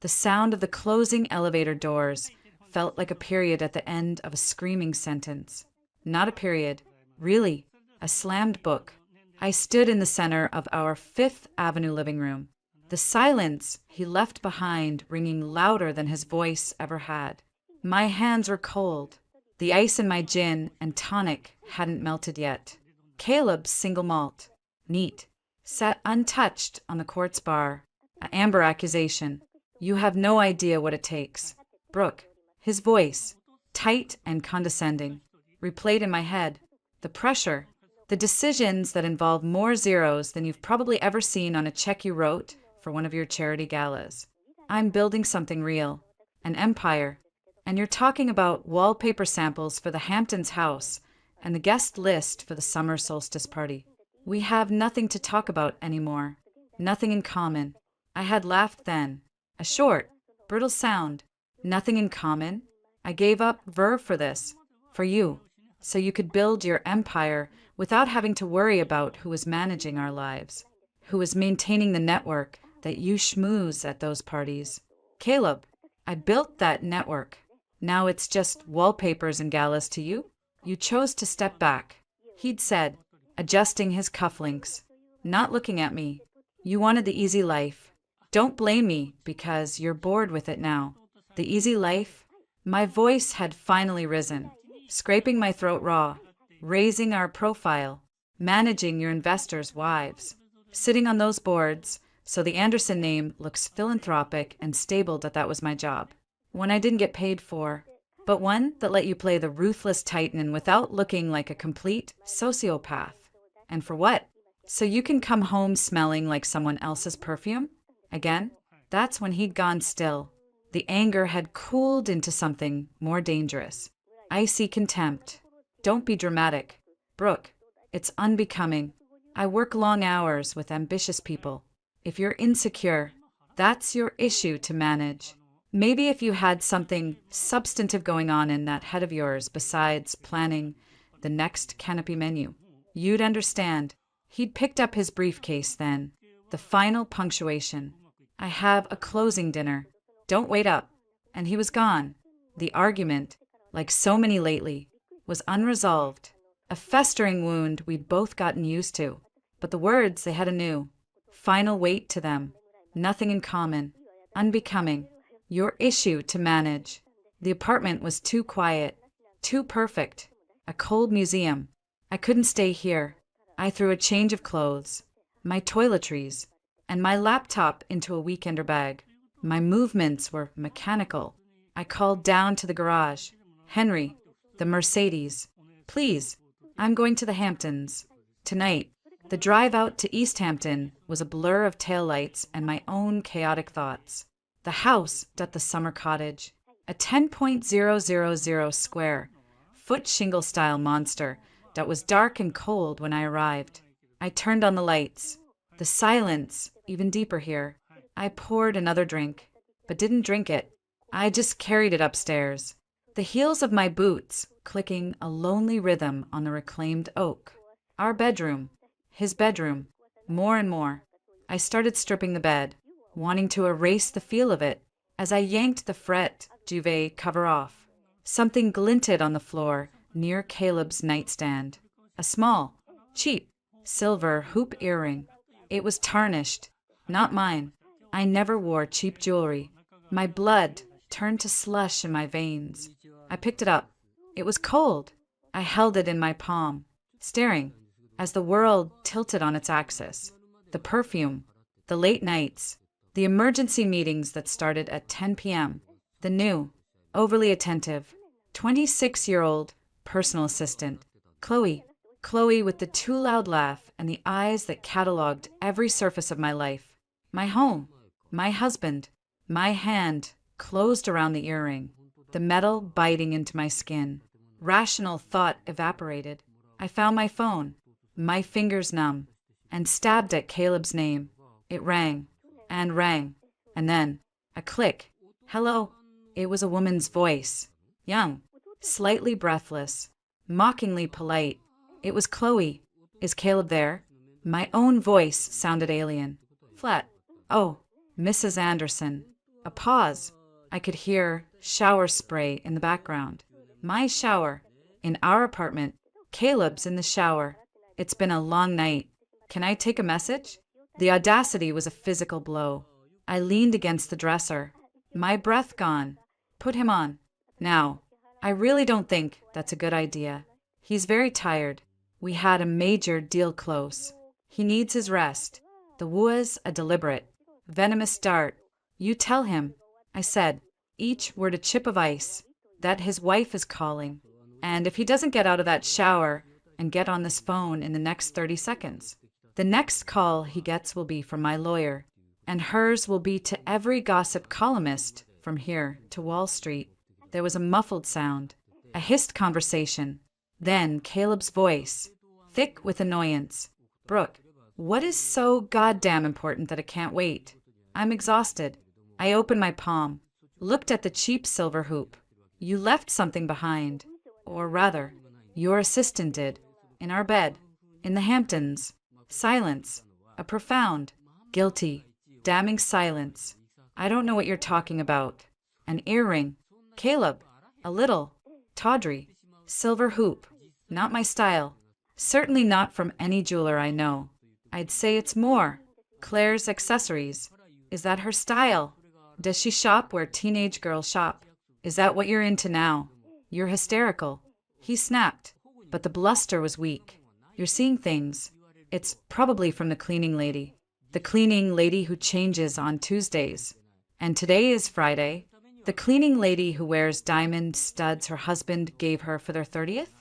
The sound of the closing elevator doors felt like a period at the end of a screaming sentence. Not a period, really, a slammed book. I stood in the center of our Fifth Avenue living room, the silence he left behind ringing louder than his voice ever had. My hands were cold. The ice in my gin and tonic hadn't melted yet. Caleb's single malt, neat, sat untouched on the quartz bar. An amber accusation. You have no idea what it takes. Brooke, his voice, tight and condescending, replayed in my head. The pressure, the decisions that involve more zeros than you've probably ever seen on a check you wrote for one of your charity galas. I'm building something real, an empire, and you're talking about wallpaper samples for the Hamptons house and the guest list for the summer solstice party. We have nothing to talk about anymore, nothing in common. I had laughed then. A short, brittle sound. Nothing in common. I gave up Verve for this, for you, so you could build your empire without having to worry about who was managing our lives, who was maintaining the network that you schmooze at those parties. Caleb, I built that network. Now it's just wallpapers and galas to you? You chose to step back, he'd said, adjusting his cufflinks, not looking at me. You wanted the easy life. Don't blame me because you're bored with it now. The easy life? My voice had finally risen, scraping my throat raw, raising our profile, managing your investors' wives, sitting on those boards so the Anderson name looks philanthropic and stable that was my job. One I didn't get paid for, but one that let you play the ruthless titan without looking like a complete sociopath. And for what? So you can come home smelling like someone else's perfume? Again, that's when he'd gone still. The anger had cooled into something more dangerous. Icy contempt. Don't be dramatic. Brooke, it's unbecoming. I work long hours with ambitious people. If you're insecure, that's your issue to manage. Maybe if you had something substantive going on in that head of yours besides planning the next canopy menu, you'd understand. He'd picked up his briefcase then. The final punctuation. I have a closing dinner. Don't wait up. And he was gone. The argument, like so many lately, was unresolved. A festering wound we'd both gotten used to. But the words, they had a new, final weight to them. Nothing in common. Unbecoming. Your issue to manage. The apartment was too quiet. Too perfect. A cold museum. I couldn't stay here. I threw a change of clothes, my toiletries, and my laptop into a weekender bag. My movements were mechanical. I called down to the garage. Henry, the Mercedes. Please, I'm going to the Hamptons. Tonight. The drive out to East Hampton was a blur of taillights and my own chaotic thoughts. The house at the summer cottage. A 10.000 square, foot shingle style monster that was dark and cold when I arrived. I turned on the lights. The silence, even deeper here. I poured another drink, but didn't drink it. I just carried it upstairs. The heels of my boots clicking a lonely rhythm on the reclaimed oak. Our bedroom. His bedroom. More and more. I started stripping the bed, wanting to erase the feel of it as I yanked the fret duvet cover off. Something glinted on the floor near Caleb's nightstand. A small, cheap, silver hoop earring. It was tarnished. Not mine. I never wore cheap jewelry. My blood turned to slush in my veins. I picked it up. It was cold. I held it in my palm, staring, as the world tilted on its axis. The perfume, the late nights, the emergency meetings that started at 10 p.m., the new, overly attentive, 26-year-old personal assistant, Chloe. Chloe with the too loud laugh and the eyes that cataloged every surface of my life. My home, my husband, my hand closed around the earring, the metal biting into my skin. Rational thought evaporated. I found my phone, my fingers numb, and stabbed at Caleb's name. It rang, and then a click. Hello. It was a woman's voice, young, slightly breathless, mockingly polite. It was Chloe. Is Caleb there? My own voice sounded alien. Flat. Oh, Mrs. Anderson. A pause. I could hear shower spray in the background. My shower. In our apartment. Caleb's in the shower. It's been a long night. Can I take a message? The audacity was a physical blow. I leaned against the dresser. My breath gone. Put him on. Now. I really don't think that's a good idea. He's very tired. We had a major deal close. He needs his rest. The was a deliberate, venomous dart. You tell him, I said, each word a chip of ice, that his wife is calling. And if he doesn't get out of that shower and get on this phone in the next 30 seconds, the next call he gets will be from my lawyer, and hers will be to every gossip columnist from here to Wall Street. There was a muffled sound, a hissed conversation. Then Caleb's voice, thick with annoyance. Brooke, what is so goddamn important that it can't wait? I'm exhausted. I opened my palm, looked at the cheap silver hoop. You left something behind. Or rather, your assistant did. In our bed. In the Hamptons. Silence. A profound, guilty, damning silence. I don't know what you're talking about. An earring. Caleb. A little. Tawdry. Silver hoop. Not my style. Certainly not from any jeweler I know. I'd say it's more. Claire's accessories. Is that her style? Does she shop where teenage girls shop? Is that what you're into now? You're hysterical. He snapped, but the bluster was weak. You're seeing things. It's probably from the cleaning lady. The cleaning lady who changes on Tuesdays. And today is Friday. The cleaning lady who wears diamond studs her husband gave her for their 30th?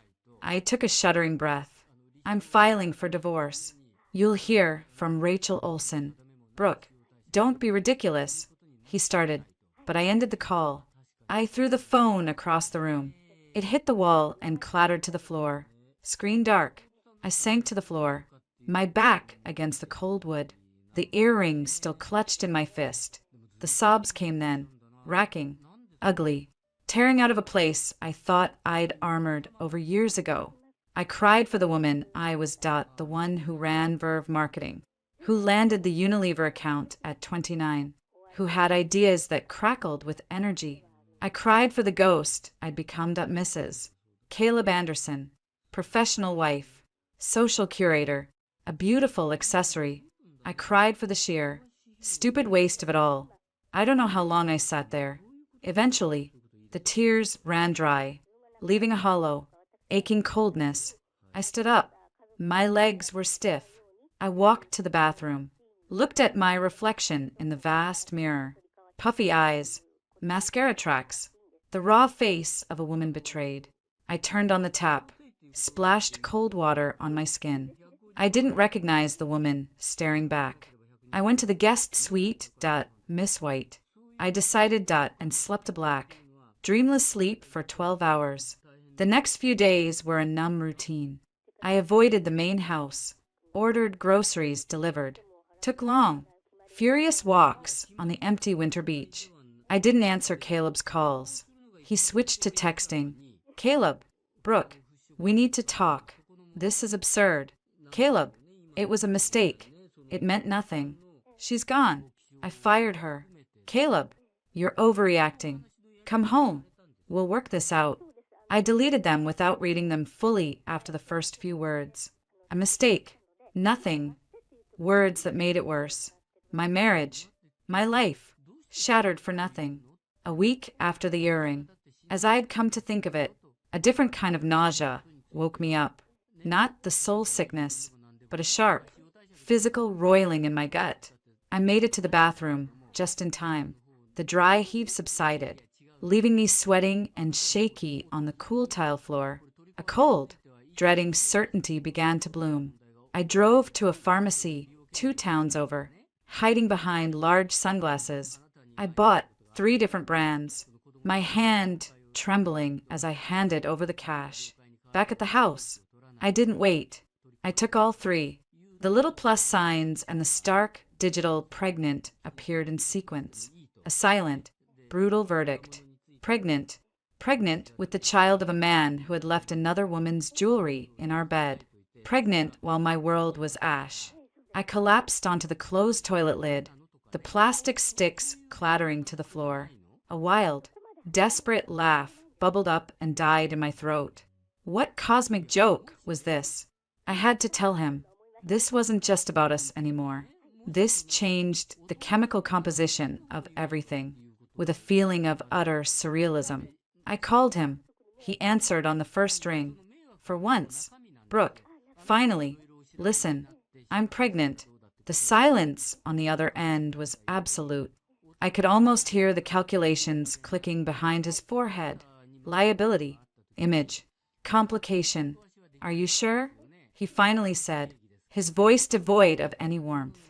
I took a shuddering breath. I'm filing for divorce. You'll hear from Rachel Olsen. Brooke, don't be ridiculous. He started, but I ended the call. I threw the phone across the room. It hit the wall and clattered to the floor. Screen dark. I sank to the floor, my back against the cold wood, the earring still clutched in my fist. The sobs came then, racking, ugly, tearing out of a place I thought I'd armored over years ago. I cried for the woman I was the one who ran Verve Marketing, who landed the Unilever account at 29, who had ideas that crackled with energy. I cried for the ghost I'd become Mrs. Caleb Anderson, professional wife, social curator, a beautiful accessory. I cried for the sheer, stupid waste of it all. I don't know how long I sat there. Eventually, the tears ran dry, leaving a hollow, aching coldness. I stood up. My legs were stiff. I walked to the bathroom, looked at my reflection in the vast mirror. Puffy eyes, mascara tracks, the raw face of a woman betrayed. I turned on the tap, splashed cold water on my skin. I didn't recognize the woman staring back. I went to the guest suite, Miss White. I decided, and slept a black, dreamless sleep for 12 hours. The next few days were a numb routine. I avoided the main house, ordered groceries delivered, took long, furious walks on the empty winter beach. I didn't answer Caleb's calls. He switched to texting. Caleb, Brooke, we need to talk. This is absurd. Caleb, it was a mistake. It meant nothing. She's gone. I fired her. Caleb, you're overreacting. Come home. We'll work this out. I deleted them without reading them fully after the first few words. A mistake. Nothing. Words that made it worse. My marriage. My life. Shattered for nothing. A week after the earring. As I had come to think of it, a different kind of nausea woke me up. Not the soul sickness, but a sharp, physical roiling in my gut. I made it to the bathroom, just in time. The dry heave subsided, leaving me sweating and shaky on the cool tile floor. A cold, dreading certainty began to bloom. I drove to a pharmacy 2 towns over, hiding behind large sunglasses. I bought 3 different brands, my hand trembling as I handed over the cash. Back at the house, I didn't wait. I took all 3. The little plus signs and the stark digital pregnant appeared in sequence. A silent, brutal verdict. Pregnant. Pregnant with the child of a man who had left another woman's jewelry in our bed. Pregnant while my world was ash. I collapsed onto the closed toilet lid, the plastic sticks clattering to the floor. A wild, desperate laugh bubbled up and died in my throat. What cosmic joke was this? I had to tell him. This wasn't just about us anymore. This changed the chemical composition of everything, with a feeling of utter surrealism. I called him. He answered on the first ring. For once. Brooke. Finally. Listen. I'm pregnant. The silence on the other end was absolute. I could almost hear the calculations clicking behind his forehead. Liability. Image. Complication. Are you sure? He finally said, his voice devoid of any warmth,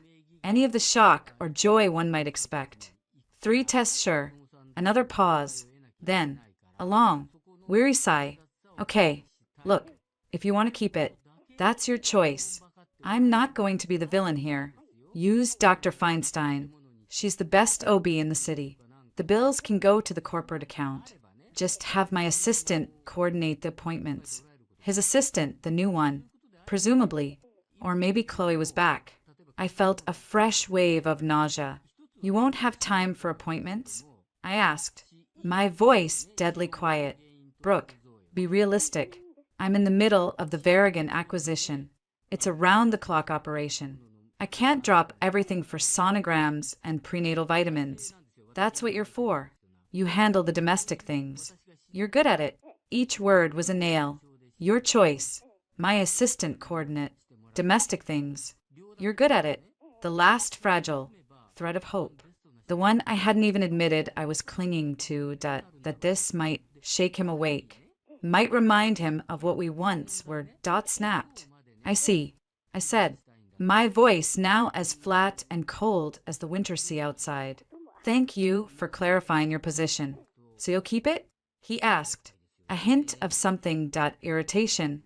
any of the shock or joy one might expect. 3 tests sure. Another pause. Then, a long, weary sigh. Okay, look, if you want to keep it, that's your choice. I'm not going to be the villain here. Use Dr. Feinstein. She's the best OB in the city. The bills can go to the corporate account. Just have my assistant coordinate the appointments. His assistant, the new one, presumably, or maybe Chloe was back. I felt a fresh wave of nausea. You won't have time for appointments? I asked, my voice deadly quiet. Brooke, be realistic. I'm in the middle of the Varigan acquisition. It's a round-the-clock operation. I can't drop everything for sonograms and prenatal vitamins. That's what you're for. You handle the domestic things. You're good at it. Each word was a nail. Your choice. My assistant coordinate. Domestic things. You're good at it. The last fragile thread of hope. The one I hadn't even admitted I was clinging to, that this might shake him awake. Might remind him of what we once were. Snapped. I see. I said, my voice now as flat and cold as the winter sea outside. Thank you for clarifying your position. So you'll keep it? He asked, a hint of something. Irritation.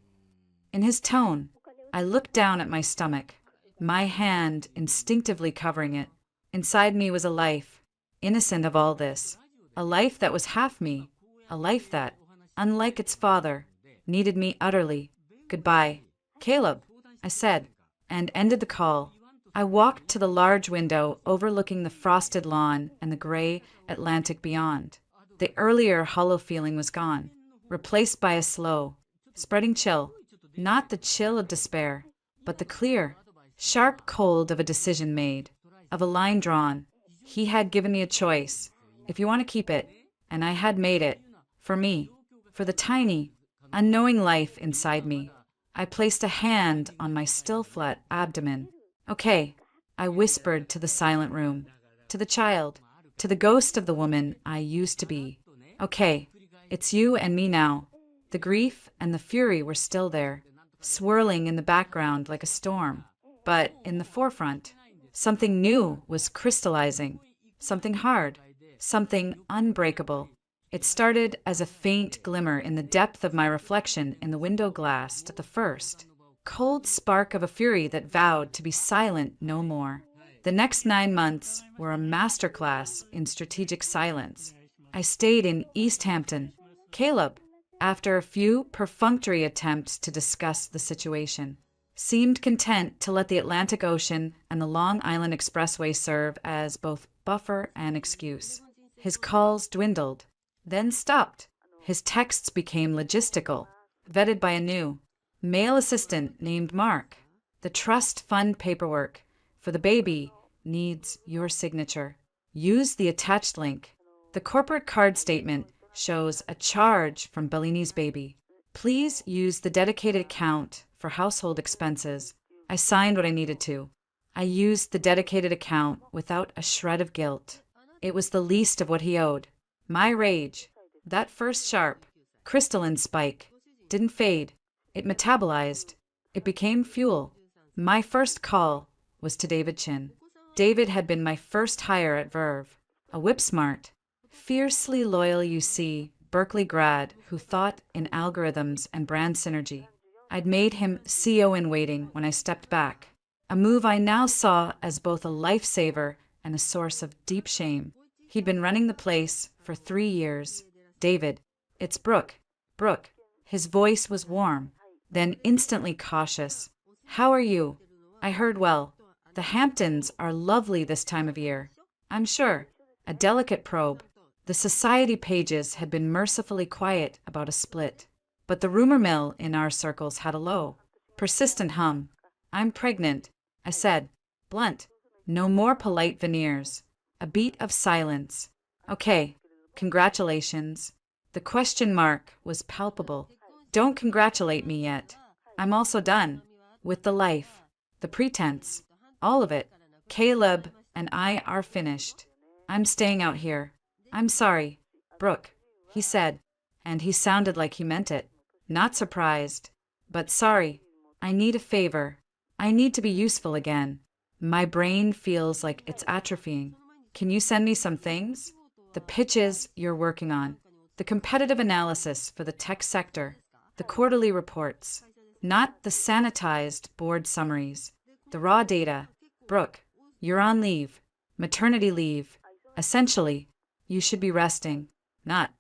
In his tone, I looked down at my stomach, my hand instinctively covering it. Inside me was a life, innocent of all this, a life that was half me, a life that, unlike its father, needed me utterly. Goodbye, Caleb, I said, and ended the call. I walked to the large window overlooking the frosted lawn and the gray Atlantic beyond. The earlier hollow feeling was gone, replaced by a slow, spreading chill, not the chill of despair, but the clear, sharp cold of a decision made, of a line drawn. He had given me a choice. If you want to keep it, and I had made it, for me, for the tiny, unknowing life inside me. I placed a hand on my still flat abdomen. Okay, I whispered to the silent room, to the child, to the ghost of the woman I used to be. Okay, it's you and me now. The grief and the fury were still there, swirling in the background like a storm. But in the forefront, something new was crystallizing, something hard, something unbreakable. It started as a faint glimmer in the depth of my reflection in the window glass at the first, cold spark of a fury that vowed to be silent no more. The next 9 months were a masterclass in strategic silence. I stayed in East Hampton. Caleb, after a few perfunctory attempts to discuss the situation, seemed content to let the Atlantic Ocean and the Long Island Expressway serve as both buffer and excuse. His calls dwindled, then stopped. His texts became logistical, vetted by a new male assistant named Mark. The trust fund paperwork for the baby needs your signature. Use the attached link. The corporate card statement shows a charge from Bellini's baby. Please use the dedicated account for household expenses. I signed what I needed to. I used the dedicated account without a shred of guilt. It was the least of what he owed. My rage, that first sharp, crystalline spike, didn't fade. It metabolized. It became fuel. My first call was to David Chin. David had been my first hire at Verve, a whip-smart, fiercely loyal UC Berkeley grad who thought in algorithms and brand synergy. I'd made him CEO in waiting when I stepped back, a move I now saw as both a lifesaver and a source of deep shame. He'd been running the place for 3 years. David, it's Brooke. Brooke. His voice was warm, then instantly cautious. How are you? I heard well. The Hamptons are lovely this time of year. I'm sure. A delicate probe. The society pages had been mercifully quiet about a split. But the rumor mill in our circles had a low, persistent hum. I'm pregnant, I said. Blunt. No more polite veneers. A beat of silence. Okay. Congratulations. The question mark was palpable. Don't congratulate me yet. I'm also done. With the life. The pretense. All of it. Caleb and I are finished. I'm staying out here. I'm sorry, Brooke, he said, and he sounded like he meant it. Not surprised, but sorry. I need a favor. I need to be useful again. My brain feels like it's atrophying. Can you send me some things? The pitches you're working on, the competitive analysis for the tech sector, the quarterly reports, not the sanitized board summaries, the raw data. Brooke, you're on leave, maternity leave. Essentially, you should be resting. Not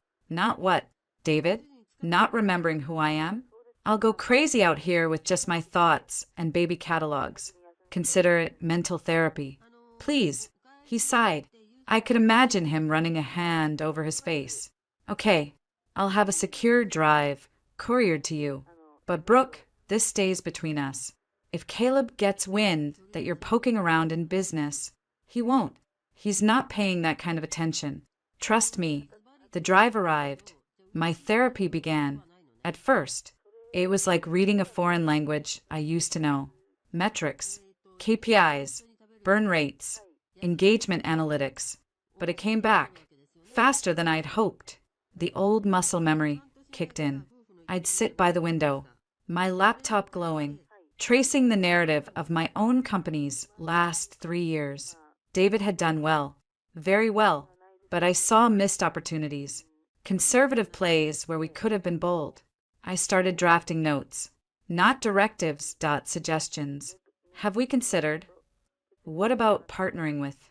what, David? Not remembering who I am? I'll go crazy out here with just my thoughts and baby catalogs. Consider it mental therapy. Please, he sighed. I could imagine him running a hand over his face. Okay, I'll have a secure drive, couriered to you. But Brooke, this stays between us. If Caleb gets wind that you're poking around in business, he won't. He's not paying that kind of attention. Trust me. The drive arrived. My therapy began. At first, it was like reading a foreign language I used to know. Metrics, KPIs, burn rates, engagement analytics. But it came back, faster than I'd hoped. The old muscle memory kicked in. I'd sit by the window, my laptop glowing, tracing the narrative of my own company's last 3 years. David had done well, very well, but I saw missed opportunities, conservative plays where we could have been bold. I started drafting notes, not directives, suggestions. Have we considered? What about partnering with?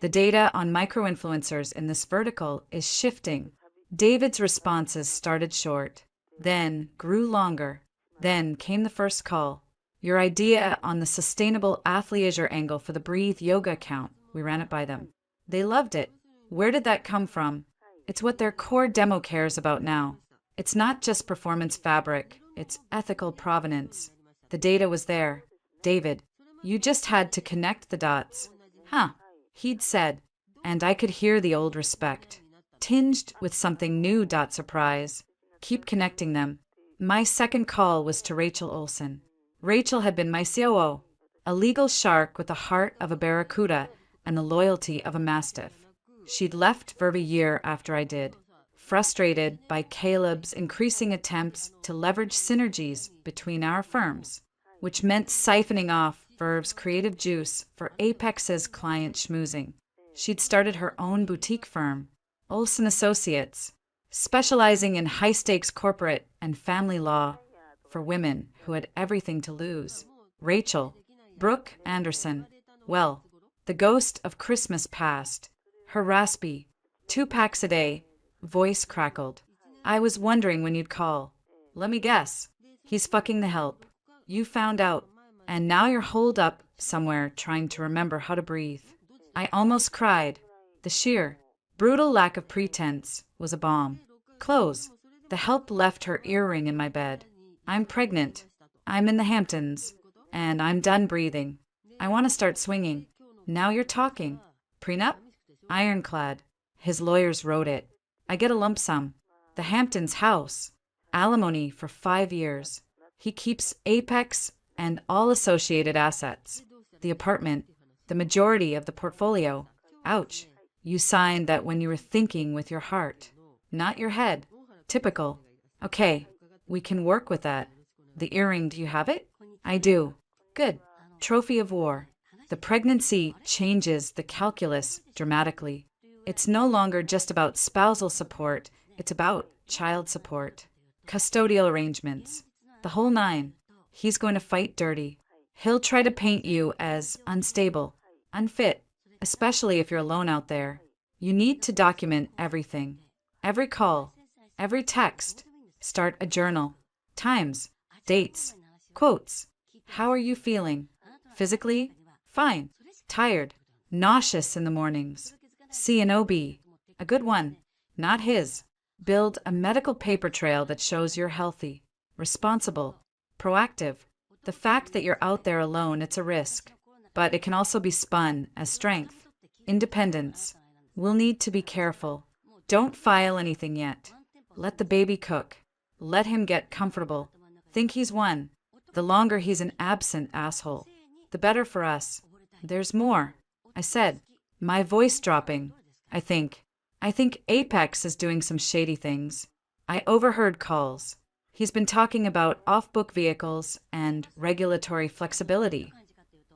The data on micro-influencers in this vertical is shifting. David's responses started short, then grew longer. Then came the first call. Your idea on the sustainable athleisure angle for the Breathe Yoga account. We ran it by them. They loved it. Where did that come from? It's what their core demo cares about now. It's not just performance fabric, it's ethical provenance. The data was there. David, you just had to connect the dots. Huh, he'd said, and I could hear the old respect. Tinged with something new. Surprise. Keep connecting them. My second call was to Rachel Olsen. Rachel had been my COO, a legal shark with the heart of a barracuda and the loyalty of a mastiff. She'd left Verve a year after I did, frustrated by Caleb's increasing attempts to leverage synergies between our firms, which meant siphoning off Verve's creative juice for Apex's client schmoozing. She'd started her own boutique firm, Olsen Associates, specializing in high-stakes corporate and family law for women who had everything to lose. Rachel, Brooke Anderson. Well, the ghost of Christmas passed. Her raspy, 2 packs a day, voice crackled. I was wondering when you'd call. Let me guess. He's fucking the help. You found out, and now you're holed up somewhere trying to remember how to breathe. I almost cried. The sheer, brutal lack of pretense was a bomb. Close. The help left her earring in my bed. I'm pregnant. I'm in the Hamptons. And I'm done breathing. I want to start swinging. Now you're talking. Prenup? Ironclad. His lawyers wrote it. I get a lump sum. The Hamptons house. Alimony for 5 years. He keeps Apex and all associated assets. The apartment. The majority of the portfolio. Ouch. You signed that when you were thinking with your heart, not your head. Typical. Okay, we can work with that. The earring, do you have it? I do. Good. Trophy of war. The pregnancy changes the calculus dramatically. It's no longer just about spousal support, it's about child support. Custodial arrangements. The whole 9. He's going to fight dirty. He'll try to paint you as unstable, unfit, especially if you're alone out there. You need to document everything. Every call, every text. Start a journal. Times, dates, quotes. How are you feeling? Physically, Fine. Tired. Nauseous in the mornings. See an OB. A good one. Not his. Build a medical paper trail that shows you're healthy, responsible, proactive. The fact that you're out there alone, it's a risk. But it can also be spun as strength. Independence. We'll need to be careful. Don't file anything yet. Let the baby cook. Let him get comfortable. Think he's won. The longer he's an absent asshole, the better for us. There's more. I said, my voice dropping. I think Apex is doing some shady things. I overheard calls. He's been talking about off-book vehicles and regulatory flexibility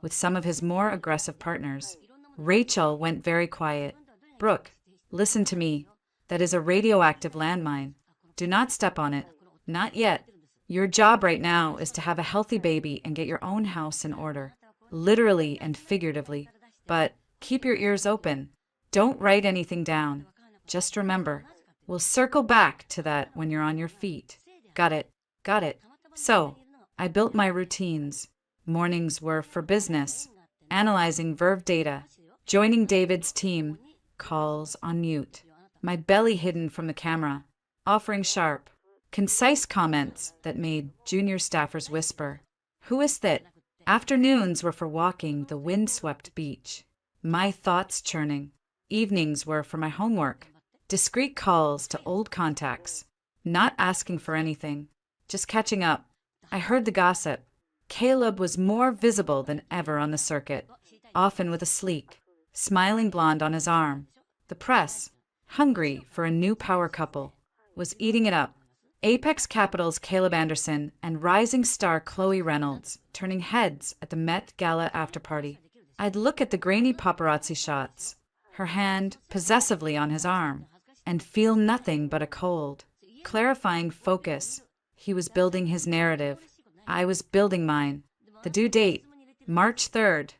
with some of his more aggressive partners. Rachel went very quiet. Brooke, listen to me. That is a radioactive landmine. Do not step on it. Not yet. Your job right now is to have a healthy baby and get your own house in order, literally and figuratively. But keep your ears open. Don't write anything down. Just remember, we'll circle back to that when you're on your feet. Got it. Got it. So, I built my routines. Mornings were for business, analyzing Verve data, joining David's team, calls on mute, my belly hidden from the camera, offering sharp, concise comments that made junior staffers whisper. Who is that? Afternoons were for walking the windswept beach, my thoughts churning. Evenings were for my homework, discreet calls to old contacts, not asking for anything, just catching up. I heard the gossip. Caleb was more visible than ever on the circuit, often with a sleek, smiling blonde on his arm. The press, hungry for a new power couple, was eating it up. Apex Capital's Caleb Anderson and rising star Chloe Reynolds turning heads at the Met Gala afterparty. I'd look at the grainy paparazzi shots, her hand possessively on his arm, and feel nothing but a cold, clarifying focus. He was building his narrative. I was building mine. The due date, March 3rd,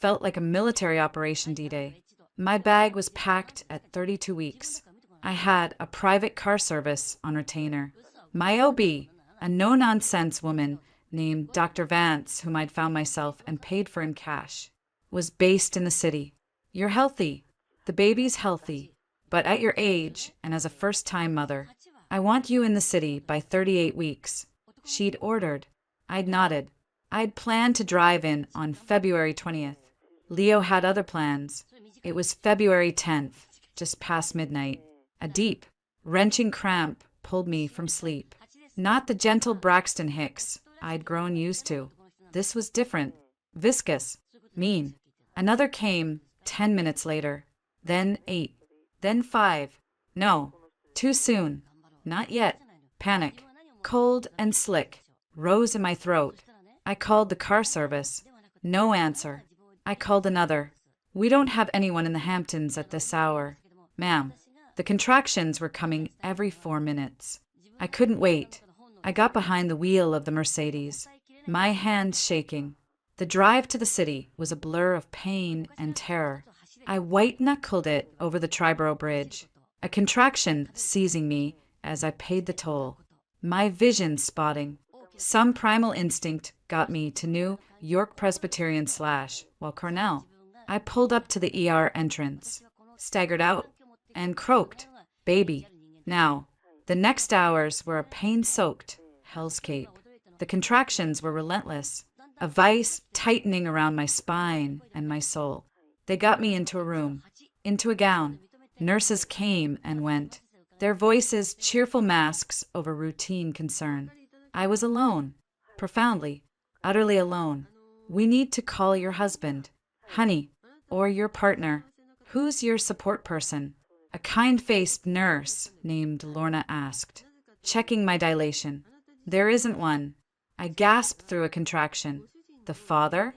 felt like a military operation D-Day. My bag was packed at 32 weeks. I had a private car service on retainer. My OB, a no-nonsense woman named Dr. Vance, whom I'd found myself and paid for in cash, was based in the city. You're healthy. The baby's healthy. But at your age, and as a first-time mother, I want you in the city by 38 weeks. She'd ordered. I'd nodded. I'd planned to drive in on February 20th. Leo had other plans. It was February 10th, just past midnight. A deep, wrenching cramp pulled me from sleep. Not the gentle Braxton Hicks I'd grown used to. This was different. Viscous. Mean. Another came 10 minutes later. Then 8. Then 5. No. Too soon. Not yet. Panic. Cold and slick. Rose in my throat. I called the car service. No answer. I called another. We don't have anyone in the Hamptons at this hour. Ma'am. The contractions were coming every 4 minutes. I couldn't wait. I got behind the wheel of the Mercedes, my hands shaking. The drive to the city was a blur of pain and terror. I white-knuckled it over the Triborough Bridge, a contraction seizing me as I paid the toll. My vision spotting. Some primal instinct got me to New York Presbyterian / while Cornell. I pulled up to the ER entrance, staggered out, and croaked, "Baby." Now, the next hours were a pain-soaked hellscape. The contractions were relentless, a vice tightening around my spine and my soul. They got me into a room, into a gown. Nurses came and went, their voices cheerful masks over routine concern. I was alone, profoundly, utterly alone. We need to call your husband, honey, or your partner. Who's your support person? A kind-faced nurse named Lorna asked, checking my dilation. There isn't one. I gasped through a contraction. The father?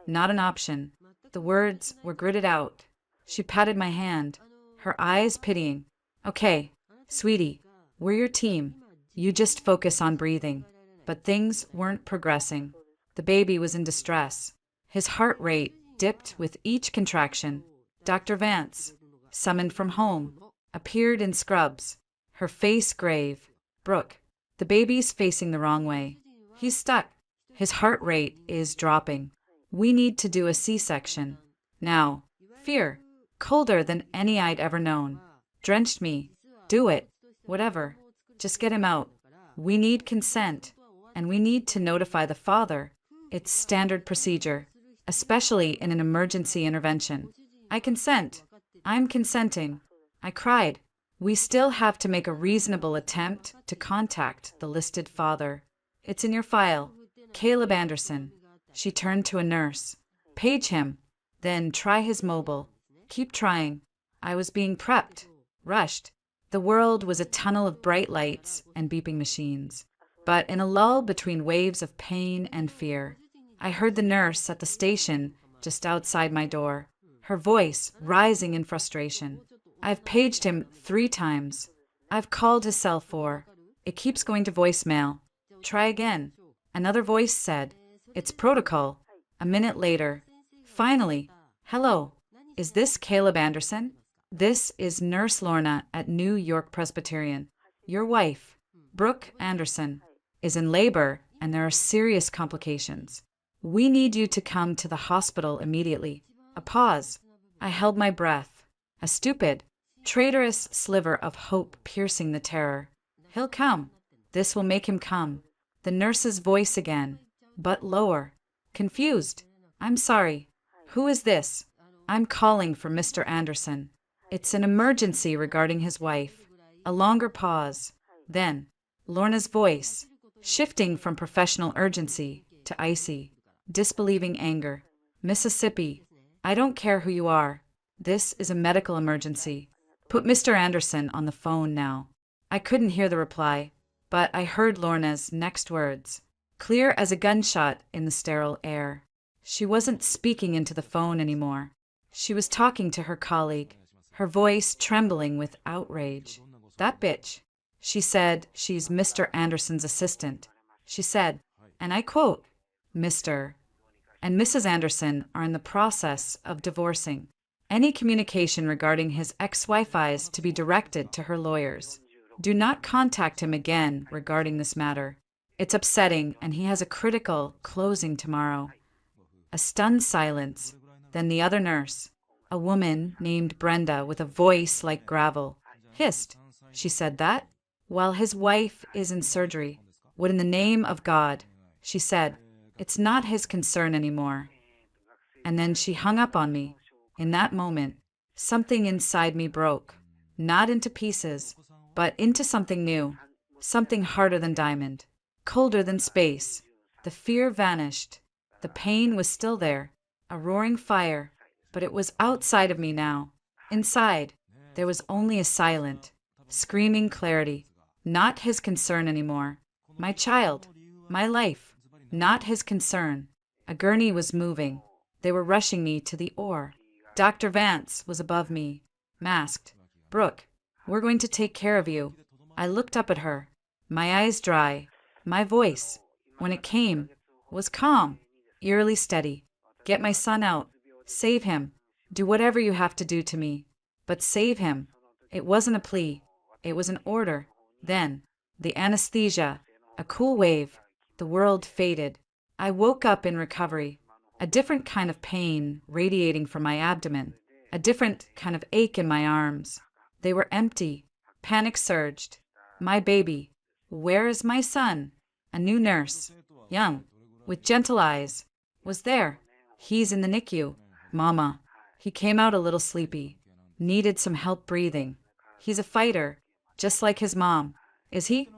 Not an option. The words were gritted out. She patted my hand, her eyes pitying. Okay, sweetie, we're your team. You just focus on breathing. But things weren't progressing. The baby was in distress. His heart rate dipped with each contraction. Dr. Vance, summoned from home, appeared in scrubs, her face grave. Brooke, the baby's facing the wrong way. He's stuck. His heart rate is dropping. We need to do a C-section. Now. Fear, colder than any I'd ever known, drenched me. Do it. Whatever. Just get him out. We need consent. And we need to notify the father. It's standard procedure, especially in an emergency intervention. I consent. I'm consenting. I cried. We still have to make a reasonable attempt to contact the listed father. It's in your file. Caleb Anderson. She turned to a nurse. Page him. Then try his mobile. Keep trying. I was being prepped. Rushed. The world was a tunnel of bright lights and beeping machines. But in a lull between waves of pain and fear, I heard the nurse at the station just outside my door, her voice rising in frustration. I've paged him 3 times. I've called his cell 4. It keeps going to voicemail. Try again. Another voice said, "It's protocol." A minute later, finally, "Hello, is this Caleb Anderson? This is Nurse Lorna at New York Presbyterian. Your wife, Brooke Anderson, is in labor and there are serious complications. We need you to come to the hospital immediately." A pause. I held my breath. A stupid, traitorous sliver of hope piercing the terror. He'll come. This will make him come. The nurse's voice again, but lower. Confused. "I'm sorry. Who is this?" "I'm calling for Mr. Anderson. It's an emergency regarding his wife." A longer pause. Then, Lorna's voice, shifting from professional urgency to icy, disbelieving anger. "Mississippi, I don't care who you are. This is a medical emergency. Put Mr. Anderson on the phone now." I couldn't hear the reply, but I heard Lorna's next words, clear as a gunshot in the sterile air. She wasn't speaking into the phone anymore. She was talking to her colleague, her voice trembling with outrage. "That bitch. She said she's Mr. Anderson's assistant. She said, and I quote, Mr. and Mrs. Anderson are in the process of divorcing. Any communication regarding his ex-wife is to be directed to her lawyers. Do not contact him again regarding this matter. It's upsetting and he has a critical closing tomorrow." A stunned silence. Then the other nurse, a woman named Brenda with a voice like gravel, hissed, "She said that? While his wife is in surgery. What in the name of God?" She said, "It's not his concern anymore." And then she hung up on me. In that moment, something inside me broke, not into pieces, but into something new, something harder than diamond, colder than space. The fear vanished. The pain was still there, a roaring fire, but it was outside of me now. Inside, there was only a silent, screaming clarity. Not his concern anymore. My child, my life, not his concern. A gurney was moving. They were rushing me to the oar. Dr. Vance was above me, masked. "Brooke, we're going to take care of you." I looked up at her, my eyes dry. My voice, when it came, was calm, eerily steady. "Get my son out. Save him. Do whatever you have to do to me. But save him." It wasn't a plea. It was an order. Then, the anesthesia, a cool wave. The world faded. I woke up in recovery. A different kind of pain radiating from my abdomen. A different kind of ache in my arms. They were empty. Panic surged. My baby. Where is my son? A new nurse, young, with gentle eyes, was there. "He's in the NICU, Mama. He came out a little sleepy. Needed some help breathing. He's a fighter, just like his mom." "Is he?"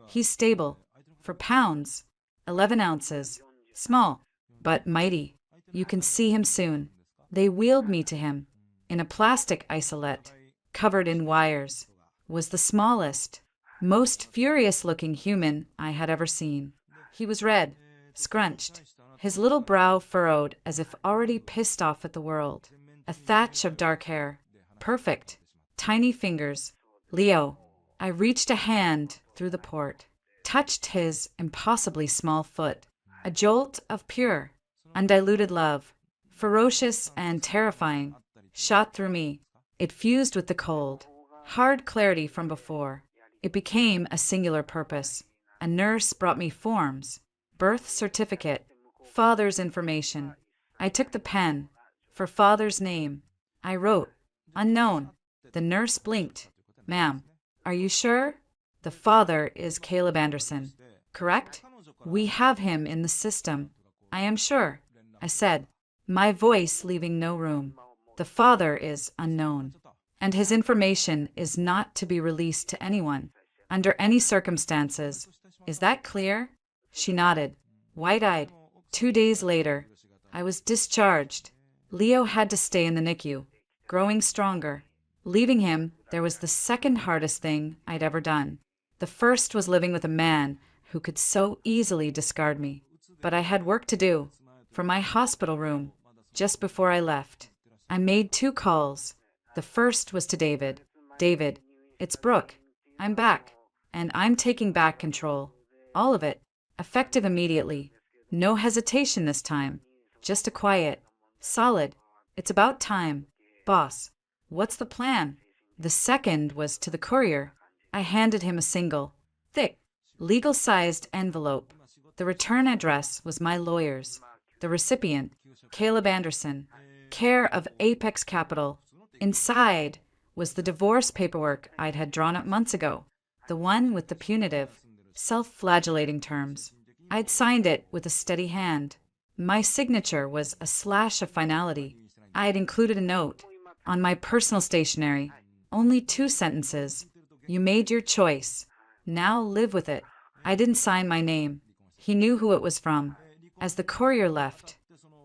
"He's stable. For pounds. 11 ounces. Small, but mighty. You can see him soon." They wheeled me to him. In a plastic isolette, covered in wires, was the smallest, most furious-looking human I had ever seen. He was red, scrunched, his little brow furrowed as if already pissed off at the world. A thatch of dark hair. Perfect. Tiny fingers. "Leo." I reached a hand through the port, touched his impossibly small foot. A jolt of pure, undiluted love, ferocious and terrifying, shot through me. It fused with the cold, hard clarity from before. It became a singular purpose. A nurse brought me forms, birth certificate, father's information. I took the pen. For father's name. I wrote, unknown. The nurse blinked. Ma'am, are you sure? The father is Caleb Anderson. Correct? We have him in the system. I am sure, I said, my voice leaving no room. The father is unknown, and his information is not to be released to anyone, under any circumstances. Is that clear? She nodded, wide-eyed. 2 days later, I was discharged. Leo had to stay in the NICU, growing stronger. Leaving him, there was the second hardest thing I'd ever done. The first was living with a man who could so easily discard me. But I had work to do. From my hospital room, just before I left, I made 2 calls. The first was to David. David, it's Brooke. I'm back. And I'm taking back control. All of it. Effective immediately. No hesitation this time. Just a quiet, solid, it's about time. Boss, what's the plan? The second was to the courier. I handed him a single, thick, legal-sized envelope. The return address was my lawyer's. The recipient, Caleb Anderson, care of Apex Capital. Inside was the divorce paperwork I'd had drawn up months ago, the one with the punitive, self-flagellating terms. I'd signed it with a steady hand. My signature was a slash of finality. I had included a note on my personal stationery, only 2 sentences. You made your choice. Now live with it. I didn't sign my name. He knew who it was from. As the courier left,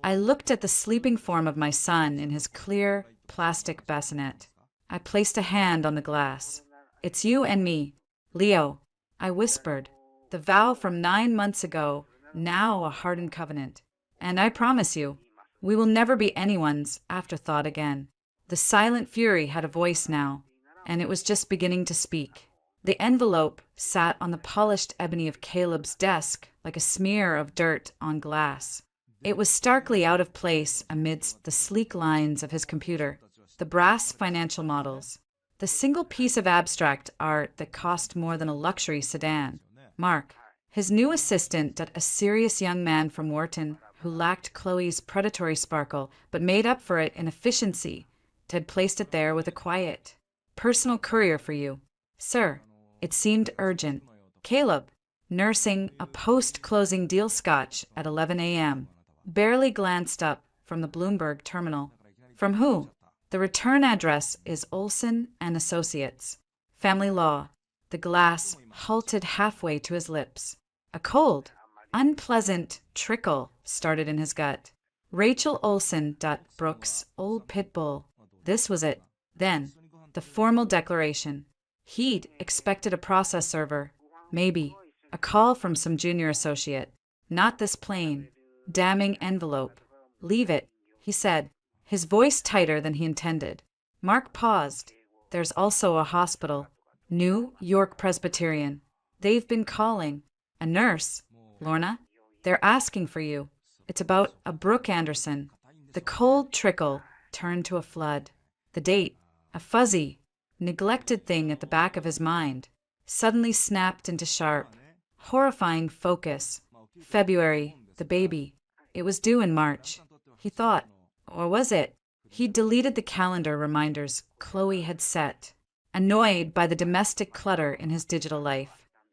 I looked at the sleeping form of my son in his clear, plastic bassinet. I placed a hand on the glass. It's you and me, Leo, I whispered. The vow from 9 months ago, now a hardened covenant. And I promise you, we will never be anyone's afterthought again. The silent fury had a voice now, and it was just beginning to speak. The envelope sat on the polished ebony of Caleb's desk like a smear of dirt on glass. It was starkly out of place amidst the sleek lines of his computer, the brass financial models, the single piece of abstract art that cost more than a luxury sedan. Mark, his new assistant, a serious young man from Wharton who lacked Chloe's predatory sparkle but made up for it in efficiency, had placed it there with a quiet, personal courier for you. Sir, it seemed urgent. Caleb, nursing a post-closing deal scotch at 11 a.m., barely glanced up from the Bloomberg terminal. From who? The return address is Olson and Associates. Family law. The glass halted halfway to his lips. A cold, unpleasant trickle started in his gut. Rachel Olson. Brooks, old pit bull. This was it. Then, the formal declaration. He'd expected a process server. Maybe. A call from some junior associate. Not this plain, damning envelope. Leave it, he said, his voice tighter than he intended. Mark paused. There's also a hospital. New York Presbyterian. They've been calling. A nurse. Lorna, they're asking for you. It's about a Brooke Anderson. The cold trickle turned to a flood. The date, a fuzzy, neglected thing at the back of his mind, suddenly snapped into sharp, horrifying focus. February, the baby. It was due in March. He thought, or was it? He deleted the calendar reminders Chloe had set, annoyed by the domestic clutter in his digital life.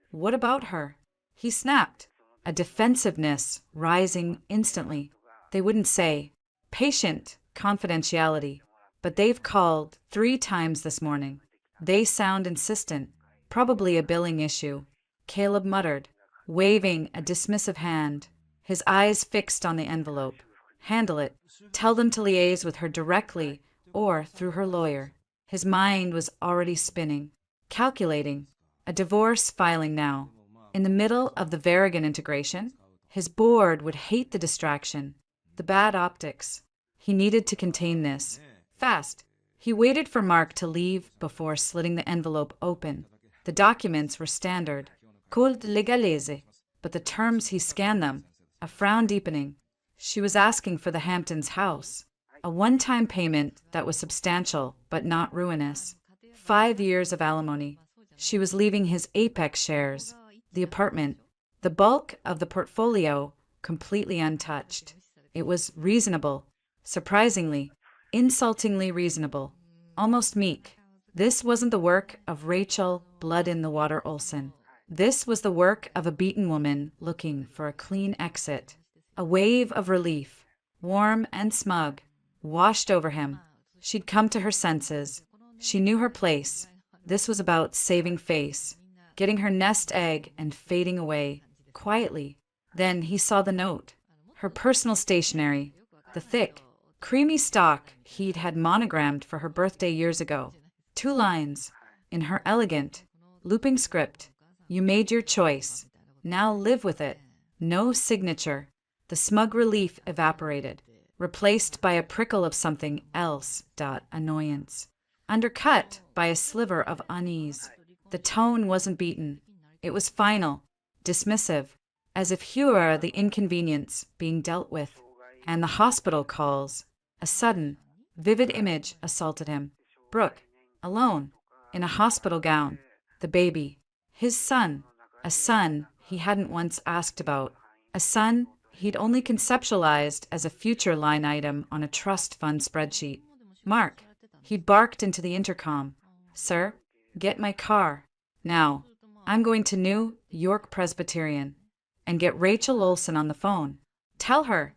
What about her? He snapped, a defensiveness rising instantly. They wouldn't say. Patient confidentiality. But they've called 3 times this morning. They sound insistent. Probably a billing issue. Caleb muttered, waving a dismissive hand, his eyes fixed on the envelope. Handle it. Tell them to liaise with her directly or through her lawyer. His mind was already spinning, calculating. A divorce filing now. In the middle of the Varigan integration, his board would hate the distraction, the bad optics. He needed to contain this. Fast. He waited for Mark to leave before slitting the envelope open. The documents were standard, col legalese, but the terms he scanned them, a frown deepening. She was asking for the Hamptons house, a one-time payment that was substantial but not ruinous. 5 years of alimony. She was leaving his Apex shares, the apartment, the bulk of the portfolio completely untouched. It was reasonable. Surprisingly, insultingly reasonable. Almost meek. This wasn't the work of Rachel Blood in the Water Olsen. This was the work of a beaten woman looking for a clean exit. A wave of relief, warm and smug, washed over him. She'd come to her senses. She knew her place. This was about saving face, getting her nest egg and fading away, quietly. Then he saw the note. Her personal stationery, the thick, creamy stock he'd had monogrammed for her birthday years ago. 2 lines, in her elegant, looping script. You made your choice. Now live with it. No signature. The smug relief evaporated, replaced by a prickle of something else. Annoyance. Undercut by a sliver of unease. The tone wasn't beaten. It was final, dismissive, as if he were the inconvenience being dealt with. And the hospital calls. A sudden, vivid image assaulted him. Brooke, alone, in a hospital gown. The baby. His son. A son he hadn't once asked about. A son he'd only conceptualized as a future line item on a trust fund spreadsheet. Mark. He barked into the intercom. Sir, get my car. Now. I'm going to New York Presbyterian. And get Rachel Olsen on the phone. Tell her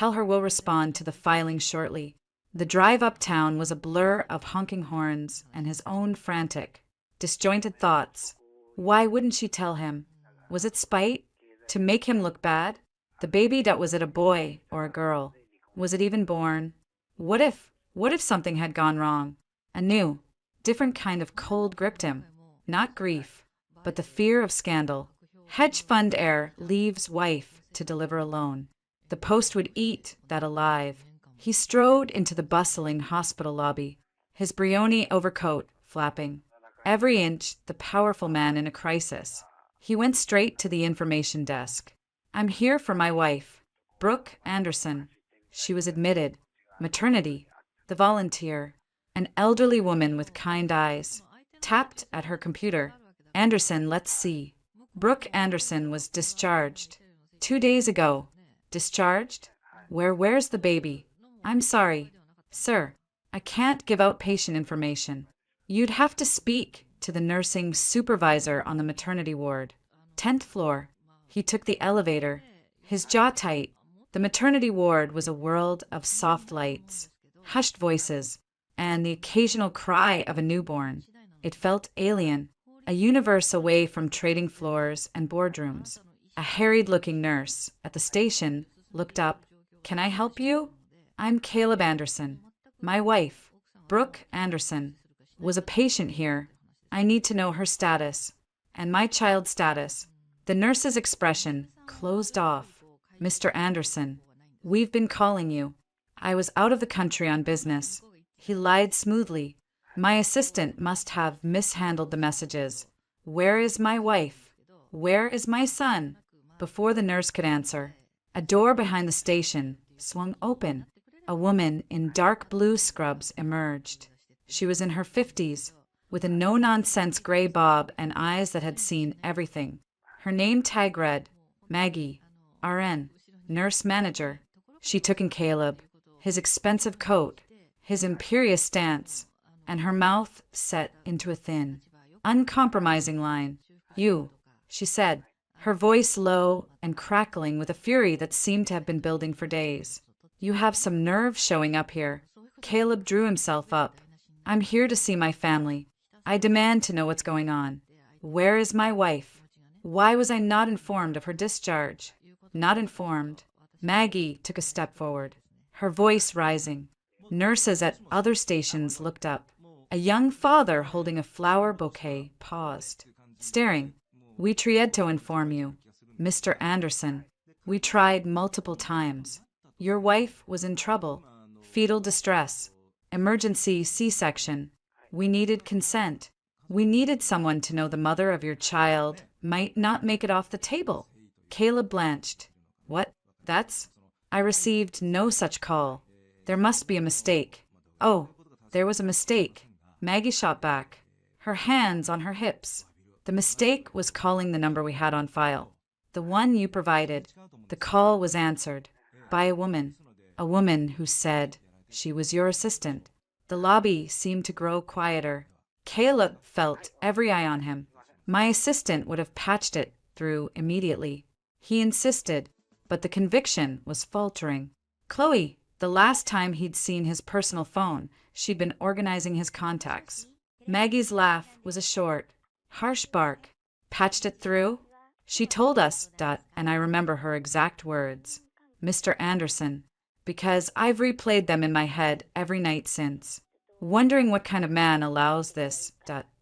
we'll respond to the filing shortly. The drive uptown was a blur of honking horns and his own frantic, disjointed thoughts. Why wouldn't she tell him? Was it spite? To make him look bad? The baby, that was it a boy or a girl? Was it even born? What if something had gone wrong? A new, different kind of cold gripped him. Not grief, but the fear of scandal. Hedge fund heir leaves wife to deliver alone. The Post would eat that alive. He strode into the bustling hospital lobby, his Brioni overcoat flapping. Every inch the powerful man in a crisis. He went straight to the information desk. I'm here for my wife, Brooke Anderson. She was admitted. Maternity. The volunteer, an elderly woman with kind eyes, tapped at her computer. Anderson, let's see. Brooke Anderson was discharged 2 days ago. Discharged? Where's the baby? I'm sorry, sir. I can't give out patient information. You'd have to speak to the nursing supervisor on the maternity ward. 10th floor. He took the elevator, his jaw tight. The maternity ward was a world of soft lights, hushed voices, and the occasional cry of a newborn. It felt alien, a universe away from trading floors and boardrooms. A harried-looking nurse at the station looked up. Can I help you? I'm Caleb Anderson. My wife, Brooke Anderson, was a patient here. I need to know her status. And my child's status. The nurse's expression closed off. Mr. Anderson, we've been calling you. I was out of the country on business. He lied smoothly. My assistant must have mishandled the messages. Where is my wife? Where is my son? Before the nurse could answer, a door behind the station swung open. A woman in dark blue scrubs emerged. She was in her 50s, with a no-nonsense gray bob and eyes that had seen everything. Her name tag read, Maggie, RN, nurse manager. She took in Caleb, his expensive coat, his imperious stance, and her mouth set into a thin, uncompromising line. You, she said, her voice low and crackling with a fury that seemed to have been building for days. You have some nerve showing up here. Caleb drew himself up. I'm here to see my family. I demand to know what's going on. Where is my wife? Why was I not informed of her discharge? Not informed. Maggie took a step forward, her voice rising. Nurses at other stations looked up. A young father holding a flower bouquet paused, staring. We tried to inform you, Mr. Anderson. We tried multiple times. Your wife was in trouble. Fetal distress. Emergency C-section. We needed consent. We needed someone to know the mother of your child might not make it off the table. Caleb blanched. What? That's? I received no such call. There must be a mistake. Oh, there was a mistake. Maggie shot back, her hands on her hips. The mistake was calling the number we had on file. The one you provided. The call was answered. by a woman who said she was your assistant. The lobby seemed to grow quieter. Caleb felt every eye on him. My assistant would have patched it through immediately. He insisted, but the conviction was faltering. Chloe, the last time he'd seen his personal phone, she'd been organizing his contacts. Maggie's laugh was a short, harsh bark. Patched it through? She told us, and I remember her exact words. Mr. Anderson, because I've replayed them in my head every night since. Wondering what kind of man allows this,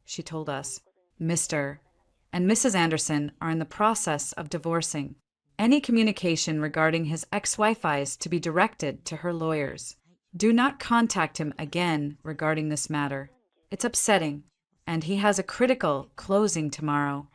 she told us. Mr. and Mrs. Anderson are in the process of divorcing. Any communication regarding his ex-wife is to be directed to her lawyers. Do not contact him again regarding this matter. It's upsetting, and he has a critical closing tomorrow.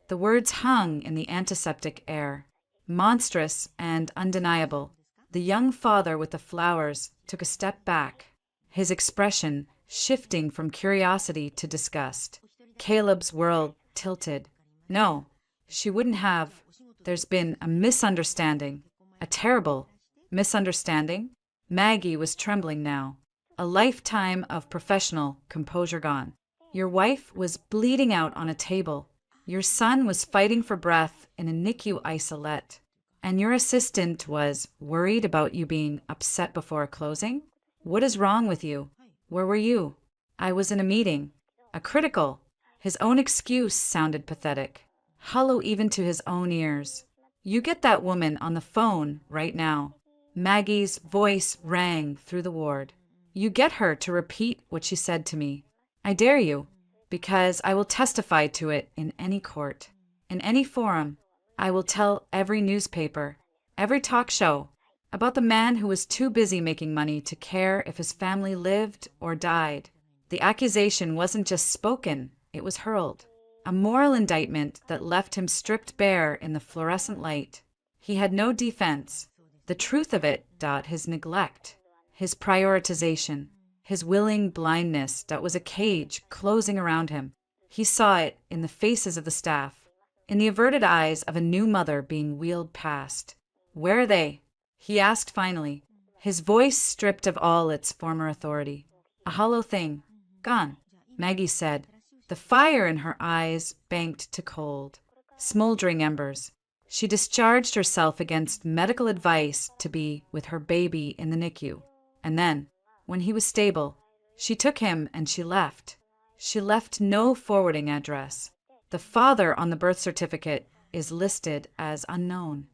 The words hung in the antiseptic air, monstrous and undeniable. The young father with the flowers took a step back, his expression shifting from curiosity to disgust. Caleb's world tilted. No, she wouldn't have. There's been a misunderstanding, a terrible misunderstanding. Maggie was trembling now, a lifetime of professional composure gone. Your wife was bleeding out on a table. Your son was fighting for breath in a NICU isolette. And your assistant was worried about you being upset before a closing? What is wrong with you? Where were you? I was in a meeting. A critical. His own excuse sounded pathetic, hollow even to his own ears. You get that woman on the phone right now. Maggie's voice rang through the ward. You get her to repeat what she said to me. I dare you, because I will testify to it in any court, in any forum. I will tell every newspaper, every talk show, about the man who was too busy making money to care if his family lived or died. The accusation wasn't just spoken, it was hurled. A moral indictment that left him stripped bare in the fluorescent light. He had no defense. The truth of it, his neglect, his prioritization, his willing blindness that was a cage closing around him. He saw it in the faces of the staff, in the averted eyes of a new mother being wheeled past. Where are they? He asked finally, his voice stripped of all its former authority. A hollow thing. Gone, Maggie said, the fire in her eyes banked to cold, smoldering embers. She discharged herself against medical advice to be with her baby in the NICU. And then, when he was stable, she took him and she left. She left no forwarding address. The father on the birth certificate is listed as unknown.